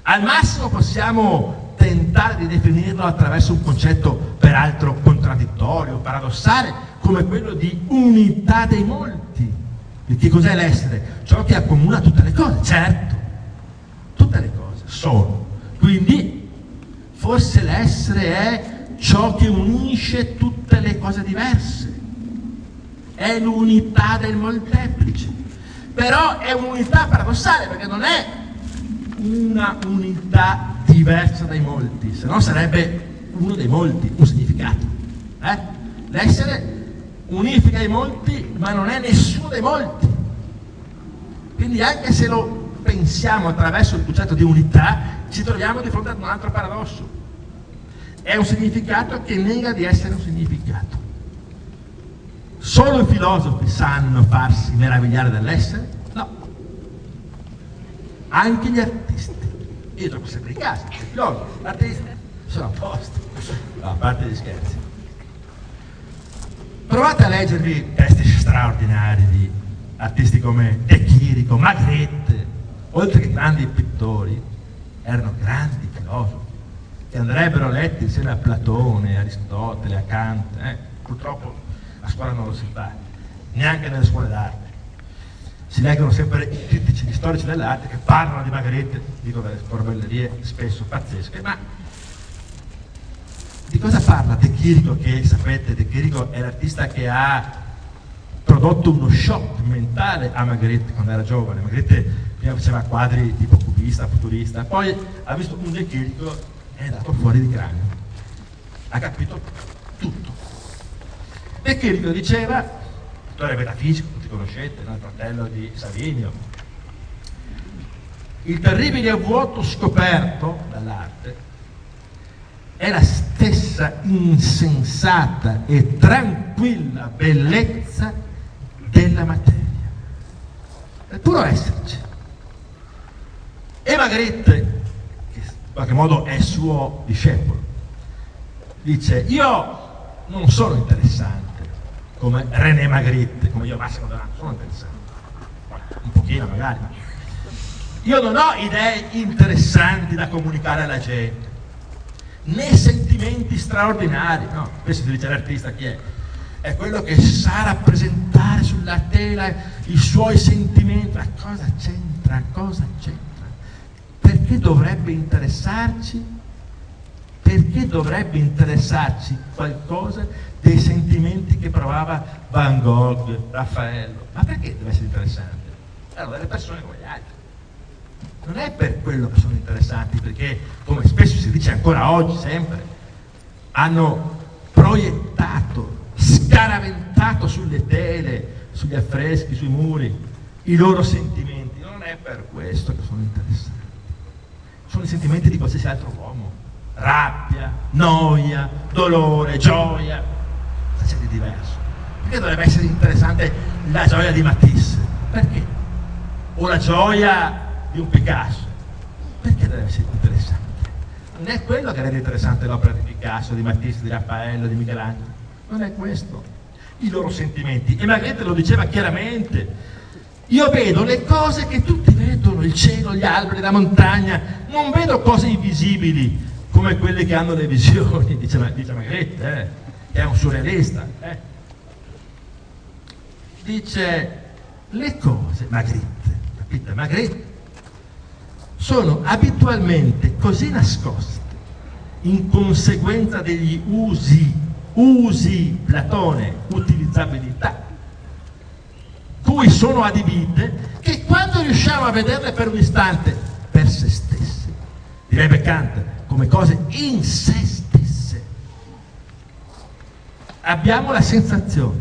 Al massimo possiamo tentare di definirlo attraverso un concetto peraltro contraddittorio, paradossale, come quello di unità dei molti, Che cos'è l'essere? Ciò che accomuna tutte le cose, certo, tutte le cose sono. Quindi forse l'essere è ciò che unisce tutte le cose diverse, è l'unità del molteplice. Però è un'unità paradossale, perché non è una unità diversa dai molti, se no sarebbe uno dei molti, un significato. L'essere unifica i molti, ma non è nessuno dei molti. Quindi anche se lo pensiamo attraverso il concetto di unità, ci troviamo di fronte ad un altro paradosso. È un significato che nega di essere un significato. Solo i filosofi sanno farsi meravigliare dell'essere? No. Anche gli artisti. Io trovo sempre i casi, i filosofi, gli artisti sono a posto. No, a parte gli scherzi. Provate a leggervi testi straordinari di artisti come De Chirico, Magritte, oltre che grandi pittori, erano grandi filosofi che andrebbero letti insieme a Platone, a Aristotele, a Kant. Purtroppo a scuola non lo si fa, neanche nelle scuole d'arte. Si leggono sempre i critici, gli storici dell'arte che parlano di Magritte, dico delle corbellerie spesso pazzesche, ma di cosa parla De Chirico? Che sapete, De Chirico è l'artista che ha prodotto uno shock mentale a Magritte quando era giovane. Magritte prima faceva quadri tipo cubista, futurista, poi ha visto un De Chirico e è andato fuori di cranio, ha capito tutto. De Chirico diceva, pittore metafisico, tutti conoscete, no? Il fratello di Savinio, il terribile vuoto scoperto dall'arte è la stessa insensata e tranquilla bellezza della materia. È puro esserci. E Magritte, che in qualche modo è suo discepolo, dice: io non sono interessante come René Magritte, come io Massimo D'Orlando, sono interessante, un pochino magari, ma io non ho idee interessanti da comunicare alla gente, né sentimenti straordinari, no? Spesso si dice l'artista chi è? È quello che sa rappresentare sulla tela i suoi sentimenti. Ma cosa c'entra? Cosa c'entra? Perché dovrebbe interessarci? Perché dovrebbe interessarci qualcosa dei sentimenti che provava Van Gogh, Raffaello? Ma perché deve essere interessante? Erano delle persone come gli altri. Non è per quello che sono interessanti, perché, come spesso si dice ancora oggi, sempre, hanno proiettato, scaraventato sulle tele, sugli affreschi, sui muri, i loro sentimenti. Non è per questo che sono interessanti. Sono i sentimenti di qualsiasi altro uomo. Rabbia, noia, dolore, gioia. Cosa c'è di diverso? Perché dovrebbe essere interessante la gioia di Matisse? Perché? O la gioia di un Picasso? Perché deve essere interessante? Non è quello che rende interessante l'opera di Picasso, di Matisse, di Raffaello, di Michelangelo. Non è questo. I loro sentimenti. E Magritte lo diceva chiaramente. Io vedo le cose che tutti vedono, il cielo, gli alberi, la montagna. Non vedo cose invisibili come quelle che hanno le visioni, dice Magritte, che è un surrealista. Dice, le cose, Magritte, capite? Magritte sono abitualmente così nascoste in conseguenza degli usi, Platone, utilizzabilità, cui sono adibite, che quando riusciamo a vederle per un istante per se stesse, direbbe Kant, come cose in se stesse, abbiamo la sensazione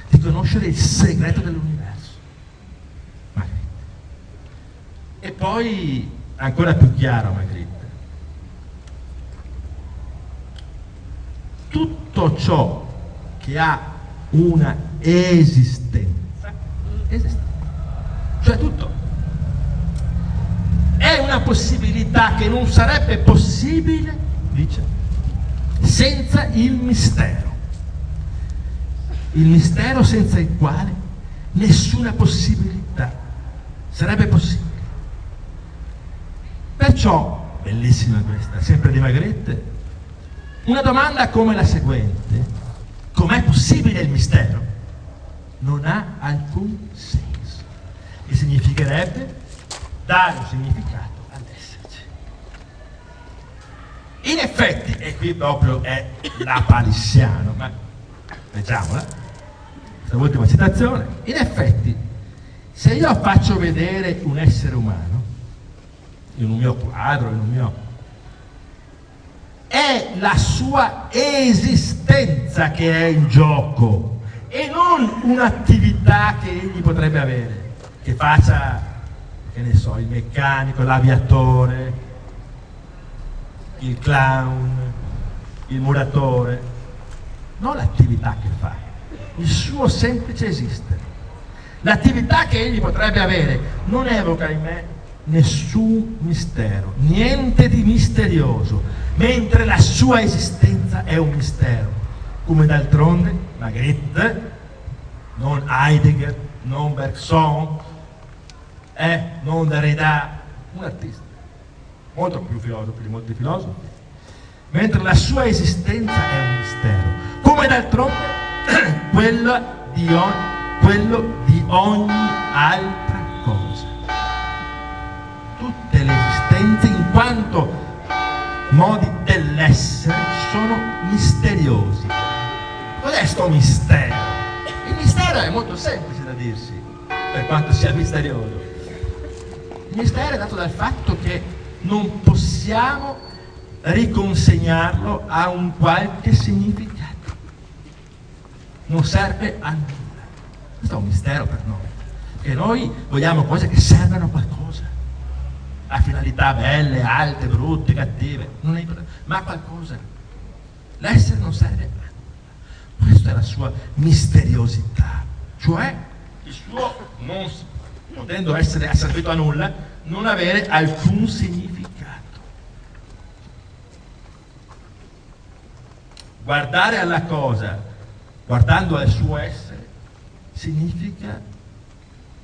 di conoscere il segreto dell'universo. Magritte. E poi, ancora più chiaro Magritte, tutto ciò che ha una esistenza, cioè tutto, è una possibilità che non sarebbe possibile, dice, senza il mistero senza il quale nessuna possibilità sarebbe possibile. Perciò, bellissima questa, sempre di Magritte, una domanda come la seguente: com'è possibile il mistero? Non ha alcun senso. che significherebbe dare un significato all'esserci. In effetti, e qui proprio è lapalissiano, ma leggiamola, questa ultima citazione, in effetti, se io faccio vedere un essere umano, in un mio quadro, in un mio... è la sua esistenza che è in gioco e non un'attività che egli potrebbe avere, che faccia, che ne so, il meccanico, l'aviatore, il clown, il muratore, non l'attività che fa, il suo semplice esistere. L'attività che egli potrebbe avere non evoca in me nessun mistero, niente di misterioso, mentre la sua esistenza è un mistero, come d'altronde Magritte, non Heidegger, non Bergson, non Derrida, un artista, molto più filosofo di molti filosofi, mentre la sua esistenza è un mistero, come d'altronde quello di ogni altra cosa. Tutte le esistenze, in quanto modi dell'essere, sono misteriosi. Cos'è sto mistero? Il mistero è molto semplice da dirsi, per quanto sia misterioso. Il mistero è dato dal fatto che non possiamo riconsegnarlo a un qualche significato. Non serve a nulla. Questo è un mistero per noi. Perché noi vogliamo cose che servono a qualcosa. A finalità belle, alte, brutte, cattive. Non è, ma a qualcosa. L'essere non serve a nulla. Questa è la sua misteriosità. Cioè il suo, non potendo essere asservito a nulla, non avere alcun significato. Guardare alla cosa, guardando al suo essere, significa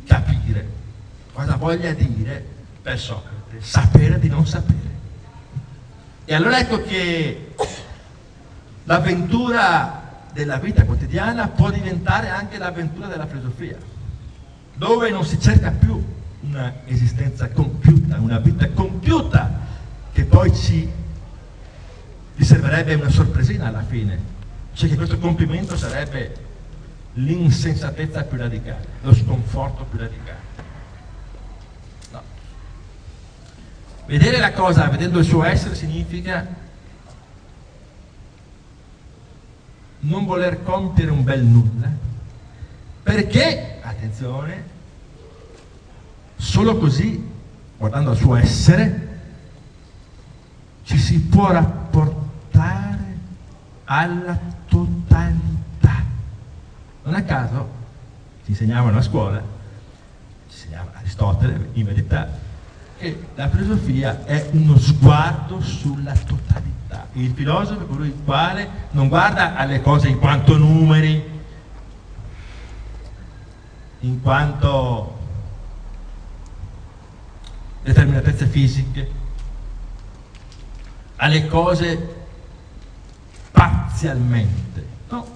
capire cosa voglia dire per Socrate, sapere di non sapere. E allora ecco che l'avventura della vita quotidiana può diventare anche l'avventura della filosofia, dove non si cerca più una esistenza compiuta, una vita compiuta, che poi ci servirebbe una sorpresina alla fine, cioè che questo compimento sarebbe l'insensatezza più radicale, lo sconforto più radicale. No. Vedere la cosa vedendo il suo essere significa non voler compiere un bel nulla, perché, attenzione, solo così, guardando al suo essere, ci si può rapportare alla totalità. Non a caso ci insegnavano a scuola, ci insegnava Aristotele, in verità, che la filosofia è uno sguardo sulla totalità. Il filosofo è colui il quale non guarda alle cose in quanto numeri, in quanto determinatezze fisiche, alle cose parzialmente. No,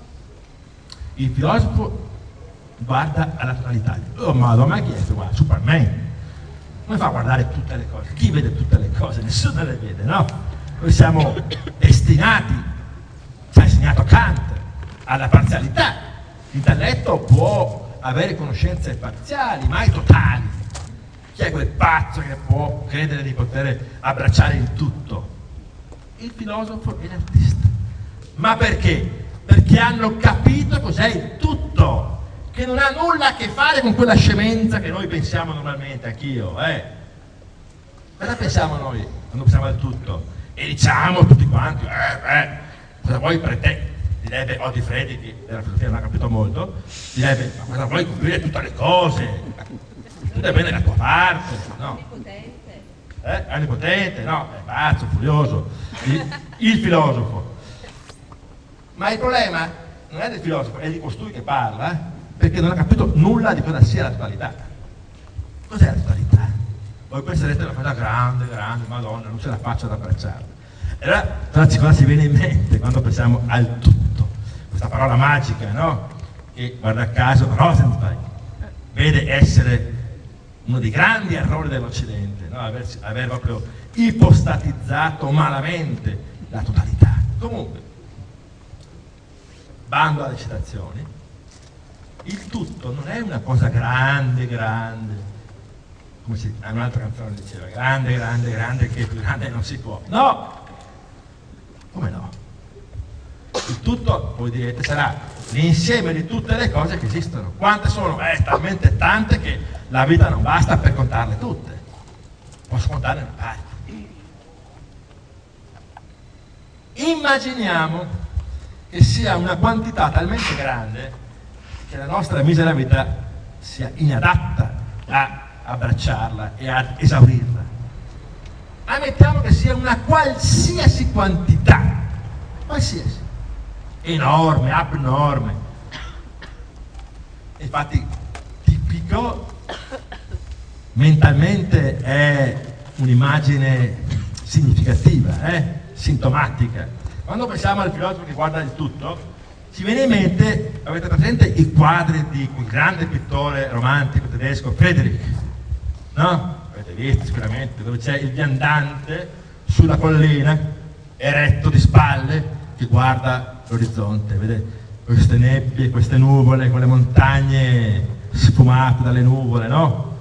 il filosofo guarda alla totalità. Oh, ma l'ho mai chiesto, guarda, Superman come fa a guardare tutte le cose? Chi vede tutte le cose? Nessuno le vede, no? Noi siamo destinati, ci ha insegnato Kant, alla parzialità. L'intelletto può avere conoscenze parziali, mai totali. Chi è quel pazzo che può credere di poter abbracciare il tutto? Il filosofo e l'artista. Ma perché? Perché hanno capito cos'è il tutto, che non ha nulla a che fare con quella scemenza che noi pensiamo normalmente, anch'io, Cosa pensiamo noi quando pensiamo al tutto? E diciamo tutti quanti, cosa vuoi per te? Direbbe Odi Freddi, che della filosofia non ha capito molto, direbbe, ma cosa vuoi coprire tutte le cose? Tu devi bene la tua parte, no? Onnipotente, no? È pazzo, furioso. Il filosofo. Ma il problema non è del filosofo, è di costui che parla, perché non ha capito nulla di cosa sia la totalità. Cos'è la totalità? Voi penserete una cosa grande, grande, Madonna, non ce la faccio ad abbracciarla. E allora cosa ci viene in mente quando pensiamo al tutto? Questa parola magica, no? Che guarda caso Rosenstein vede essere uno dei grandi errori dell'Occidente, no? Aver proprio ipostatizzato malamente la totalità. Comunque, bando alle citazioni, il tutto non è una cosa grande, come un'altra canzone diceva, grande, che più grande non si può. No! Come no? Il tutto, voi direte, sarà l'insieme di tutte le cose che esistono. Quante sono? Talmente tante che la vita non basta per contarle tutte. Posso contarne una parte. Immaginiamo che sia una quantità talmente grande che la nostra misera vita sia inadatta a abbracciarla e ad esaurirla. Ammettiamo che sia una qualsiasi quantità, qualsiasi, enorme, abnorme. Infatti, tipico, mentalmente è un'immagine significativa, sintomatica. Quando pensiamo al filosofo che guarda il tutto, ci viene in mente, avete presente i quadri di quel grande pittore romantico tedesco Friedrich, no? Avete visto sicuramente, dove c'è il viandante sulla collina, eretto di spalle, che guarda l'orizzonte, vede queste nebbie, queste nuvole, quelle montagne sfumate dalle nuvole, no?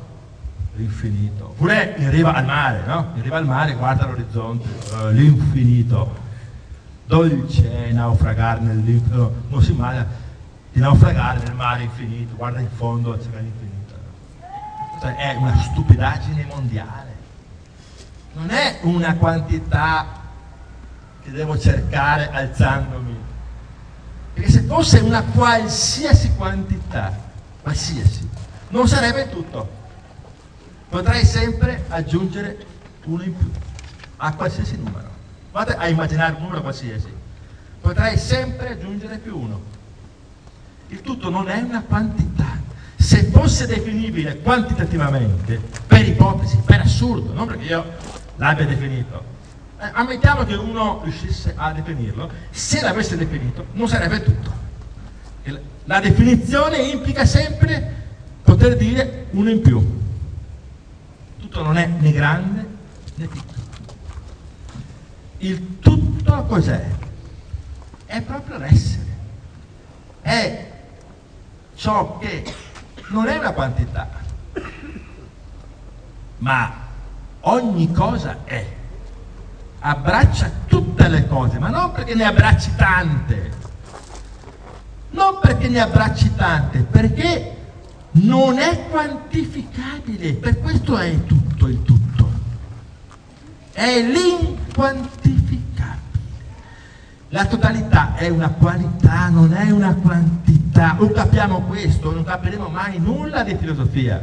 L'infinito. Oppure in riva al mare, no? In riva al mare guarda l'orizzonte, l'infinito. Dolce è naufragare nell'infinito, non si immagina di naufragare nel mare infinito, guarda in fondo c'è l'infinito. Cioè, è una stupidaggine mondiale, non è una quantità che devo cercare alzandomi, perché se fosse una qualsiasi quantità, qualsiasi, non sarebbe tutto, potrei sempre aggiungere uno in più a qualsiasi numero. Provate a immaginare un numero qualsiasi, potrei sempre aggiungere più uno. Il tutto non è una quantità. Se fosse definibile quantitativamente, per ipotesi, per assurdo, non perché io l'abbia definito, ammettiamo che uno riuscisse a definirlo, se l'avesse definito non sarebbe tutto. La definizione implica sempre poter dire uno in più. Tutto non è né grande né piccolo. Il tutto cos'è? È proprio l'essere. È ciò che non è una quantità, ma ogni cosa è. Abbraccia tutte le cose, ma non perché ne abbracci tante, non perché ne abbracci tante, perché non è quantificabile, per questo è tutto il tutto. È l'inquantificabile. La totalità è una qualità, non è una quantità. O capiamo questo, non capiremo mai nulla di filosofia.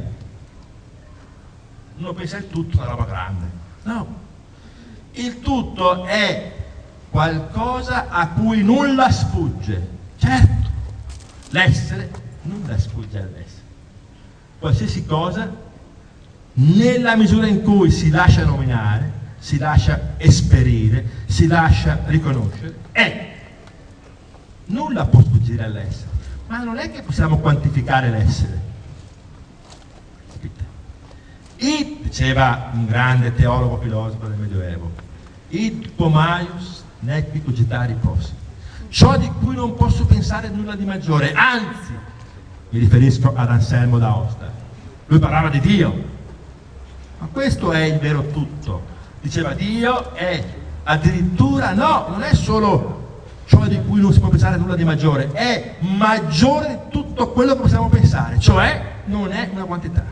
Uno pensa il tutto è una roba grande. No. Il tutto è qualcosa a cui nulla sfugge. Certo, l'essere nulla sfugge all'essere. Qualsiasi cosa, nella misura in cui si lascia nominare, si lascia esperire, si lascia riconoscere, è. Nulla può sfuggire all'essere, ma non è che possiamo quantificare l'essere. Capite? Diceva un grande teologo filosofo del Medioevo, id pomaius nequi cogitari possi. Ciò di cui non posso pensare nulla di maggiore, anzi, mi riferisco ad Anselmo d'Aosta. Lui parlava di Dio, ma questo è il vero tutto. Diceva Dio è addirittura, no, non è solo ciò di cui non si può pensare nulla di maggiore, è maggiore di tutto quello che possiamo pensare, cioè non è una quantità.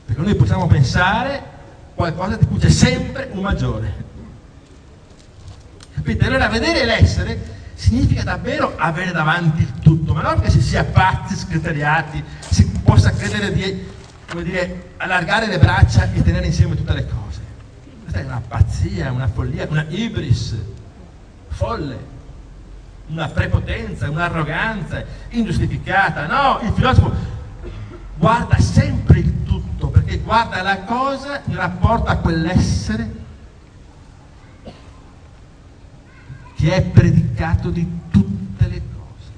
Perché noi possiamo pensare qualcosa di cui c'è sempre un maggiore. Capite? Allora vedere l'essere significa davvero avere davanti il tutto, ma non che si sia pazzi, scriteriati, si possa credere di, come dire, allargare le braccia e tenere insieme tutte le cose. Questa è una pazzia, una follia, una ibris folle, una prepotenza, un'arroganza ingiustificata. No, il filosofo guarda sempre il tutto, perché guarda la cosa in rapporto a quell'essere che è predicato di tutte le cose,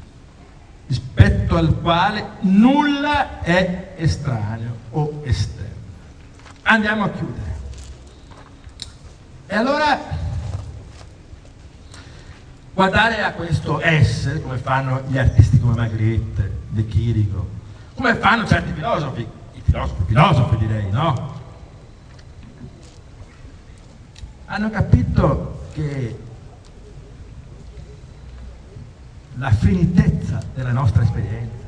rispetto al quale nulla è estraneo. o esterna. Andiamo a chiudere. E allora guardare a questo essere, come fanno gli artisti come Magritte, De Chirico, come fanno certi filosofi, i filosofi direi, no? Hanno capito che la finitezza della nostra esperienza,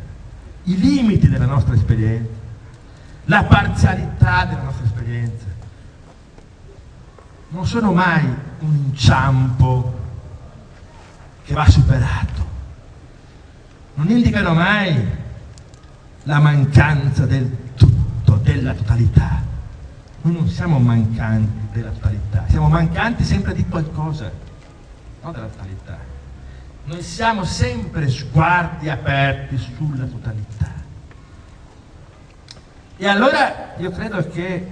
i limiti della nostra esperienza, la parzialità della nostra esperienza non sono mai un inciampo che va superato, non indicano mai la mancanza del tutto, della totalità. Noi non siamo mancanti della totalità, siamo mancanti sempre di qualcosa, non della totalità. Noi siamo sempre sguardi aperti sulla totalità. E allora io credo che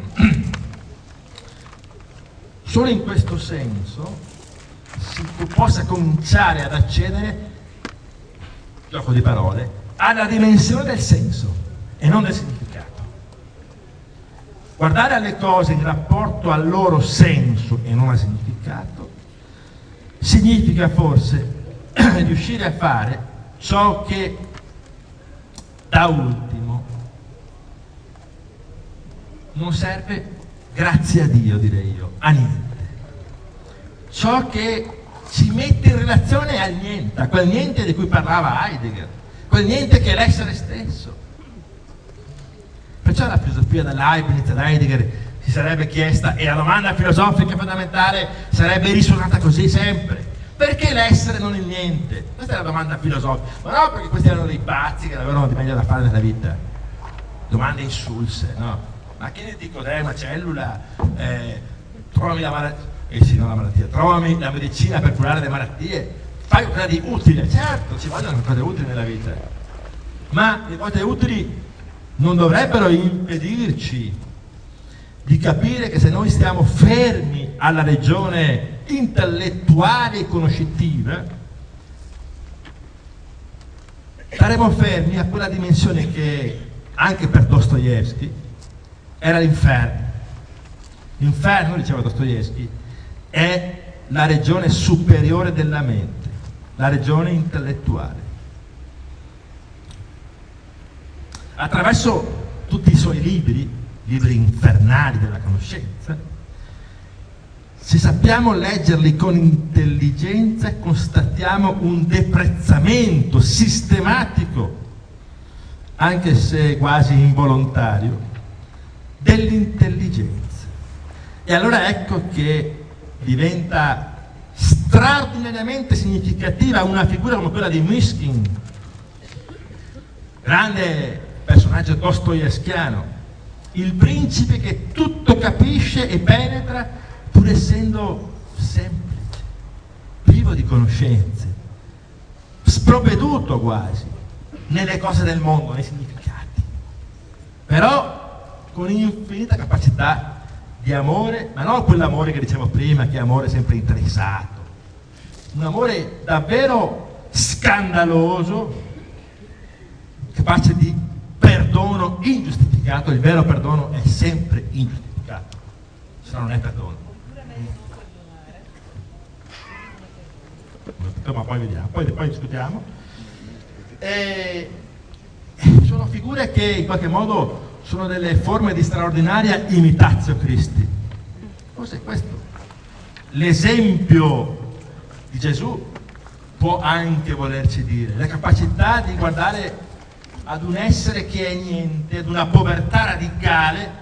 solo in questo senso si possa cominciare ad accedere, gioco di parole, alla dimensione del senso e non del significato. Guardare alle cose in rapporto al loro senso e non al significato significa forse riuscire a fare ciò che da ultimo non serve, grazie a Dio direi io, a niente. Ciò che ci mette in relazione al niente, a quel niente di cui parlava Heidegger, quel niente che è l'essere stesso. Perciò la filosofia da Leibniz, da Heidegger si sarebbe chiesta, e la domanda filosofica fondamentale sarebbe risuonata così sempre: perché l'essere non il niente? Questa è la domanda filosofica. Ma no, perché questi erano dei pazzi che avevano di meglio da fare nella vita. Domande insulse, no? Ma che ne dico, dai, una cellula, trovami la malattia, sì, non la malattia, trovami la medicina per curare le malattie, fai qualcosa di utile. Certo, ci vogliono cose utili nella vita, ma le cose utili non dovrebbero impedirci di capire che se noi stiamo fermi alla regione intellettuale e conoscitiva, staremo fermi a quella dimensione che anche per Dostoevskij era l'inferno. L'inferno, diceva Dostoevskij, è la regione superiore della mente, la regione intellettuale. Attraverso tutti i suoi libri infernali della conoscenza, se sappiamo leggerli con intelligenza, constatiamo un deprezzamento sistematico, anche se quasi involontario, dell'intelligenza. E allora ecco che diventa straordinariamente significativa una figura come quella di Myshkin, grande personaggio dostoevskiano, il principe che tutto capisce e penetra pur essendo semplice, privo di conoscenze, sprovveduto quasi nelle cose del mondo, nei significati, però con infinita capacità di amore, ma non quell'amore che dicevo prima, che è amore sempre interessato, un amore davvero scandaloso, capace di perdono ingiustificato. Il vero perdono è sempre ingiustificato, se no non è perdono. Ma poi vediamo, poi discutiamo. Sono figure che in qualche modo sono delle forme di straordinaria imitatio Christi. Cos'è questo? L'esempio di Gesù può anche volerci dire la capacità di guardare ad un essere che è niente, ad una povertà radicale,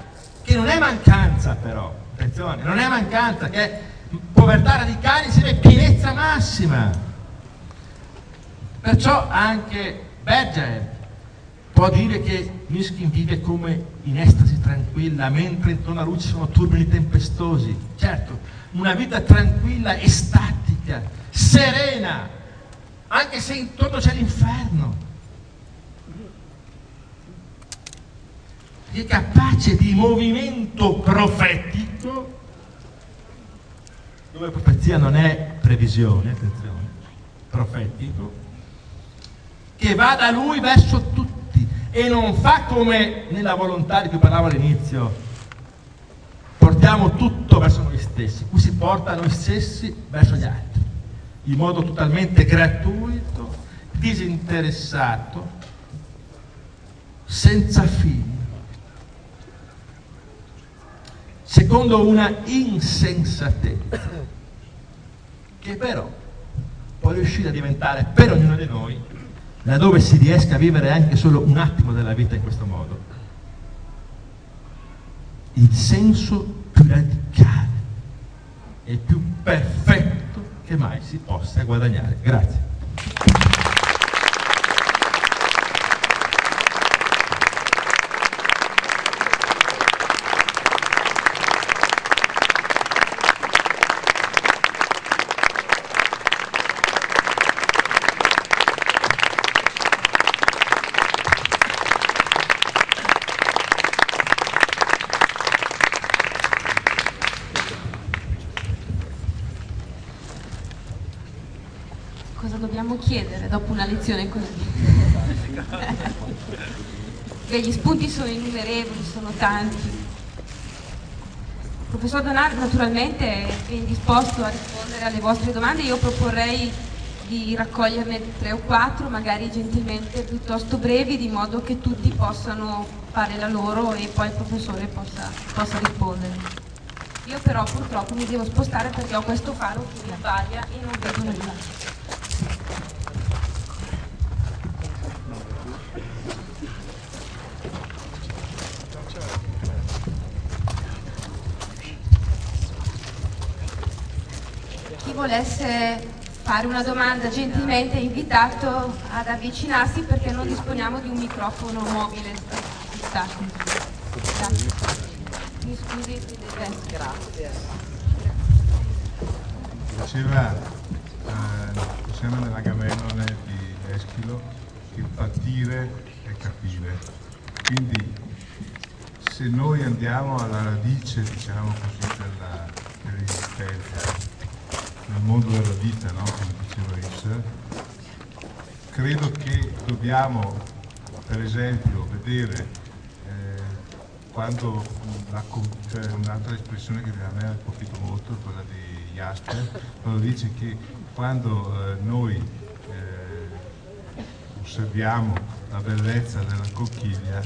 che non è mancanza però, attenzione, non è mancanza, che è povertà radicale insieme a pienezza massima. Perciò anche Bergerac può dire che Myshkin vive come in estasi tranquilla, mentre intorno a lui ci sono turbini tempestosi. Certo, una vita tranquilla, estatica, serena, anche se intorno c'è l'inferno. Che è capace di movimento profetico, dove profezia non è previsione, attenzione, profetico, che va da lui verso tutti, e non fa come nella volontà di cui parlavo all'inizio, portiamo tutto verso noi stessi, qui si porta noi stessi verso gli altri, in modo totalmente gratuito, disinteressato, senza fine, secondo una insensatezza che però può riuscire a diventare per ognuno di noi, laddove si riesca a vivere anche solo un attimo della vita in questo modo, il senso più radicale e più perfetto che mai si possa guadagnare. Grazie. Cosa dobbiamo chiedere dopo una lezione così? Beh, gli spunti sono innumerevoli, sono tanti. Il professor Donardo naturalmente è ben disposto a rispondere alle vostre domande. Io proporrei di raccoglierne 3 o 4, magari gentilmente piuttosto brevi, di modo che tutti possano fare la loro e poi il professore possa rispondere. Io però purtroppo mi devo spostare perché ho questo faro che mi abbaglia e non vedo nulla. Chi volesse fare una domanda gentilmente è invitato ad avvicinarsi perché non disponiamo di un microfono mobile. Grazie. Mi scusi, grazie. Diceva siamo nell'Agamennone di Eschilo, il partire è capire. Quindi se noi andiamo alla radice, diciamo così, dell'esistenza, nel mondo della vita, no? Come diceva Husserl, credo che dobbiamo, per esempio, vedere quando cioè un'altra espressione che a me ha colpito molto è quella di Jasper, quando dice che quando noi osserviamo la bellezza della conchiglia,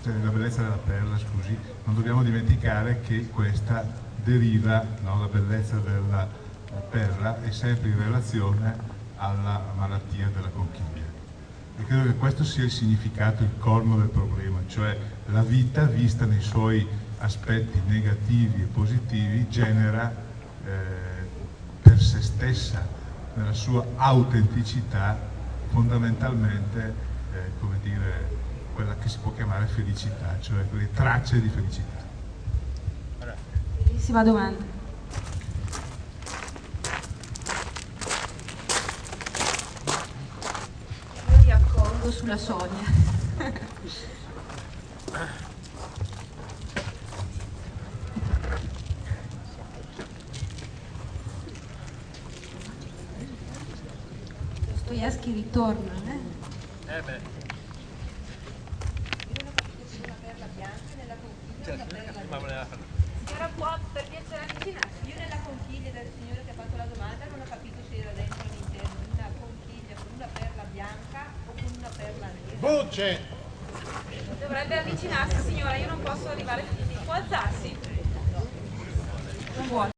cioè la bellezza della perla, scusi, non dobbiamo dimenticare che questa deriva, no, la bellezza della perla è sempre in relazione alla malattia della conchiglia. E credo che questo sia il significato, il colmo del problema, cioè la vita vista nei suoi aspetti negativi e positivi genera per se stessa, nella sua autenticità, fondamentalmente, come dire, quella che si può chiamare felicità, cioè quelle tracce di felicità. Bellissima domanda. Io vi accolgo sulla soglia. Dostoevskij ritorna, Beh. Signora, può per piacere avvicinarsi? Io nella conchiglia del signore che ha fatto la domanda non ho capito se era dentro o all'interno, una conchiglia con una perla bianca o con una perla nera. Voce! Dovrebbe avvicinarsi, signora, io non posso arrivare fino. Può alzarsi? Non vuole.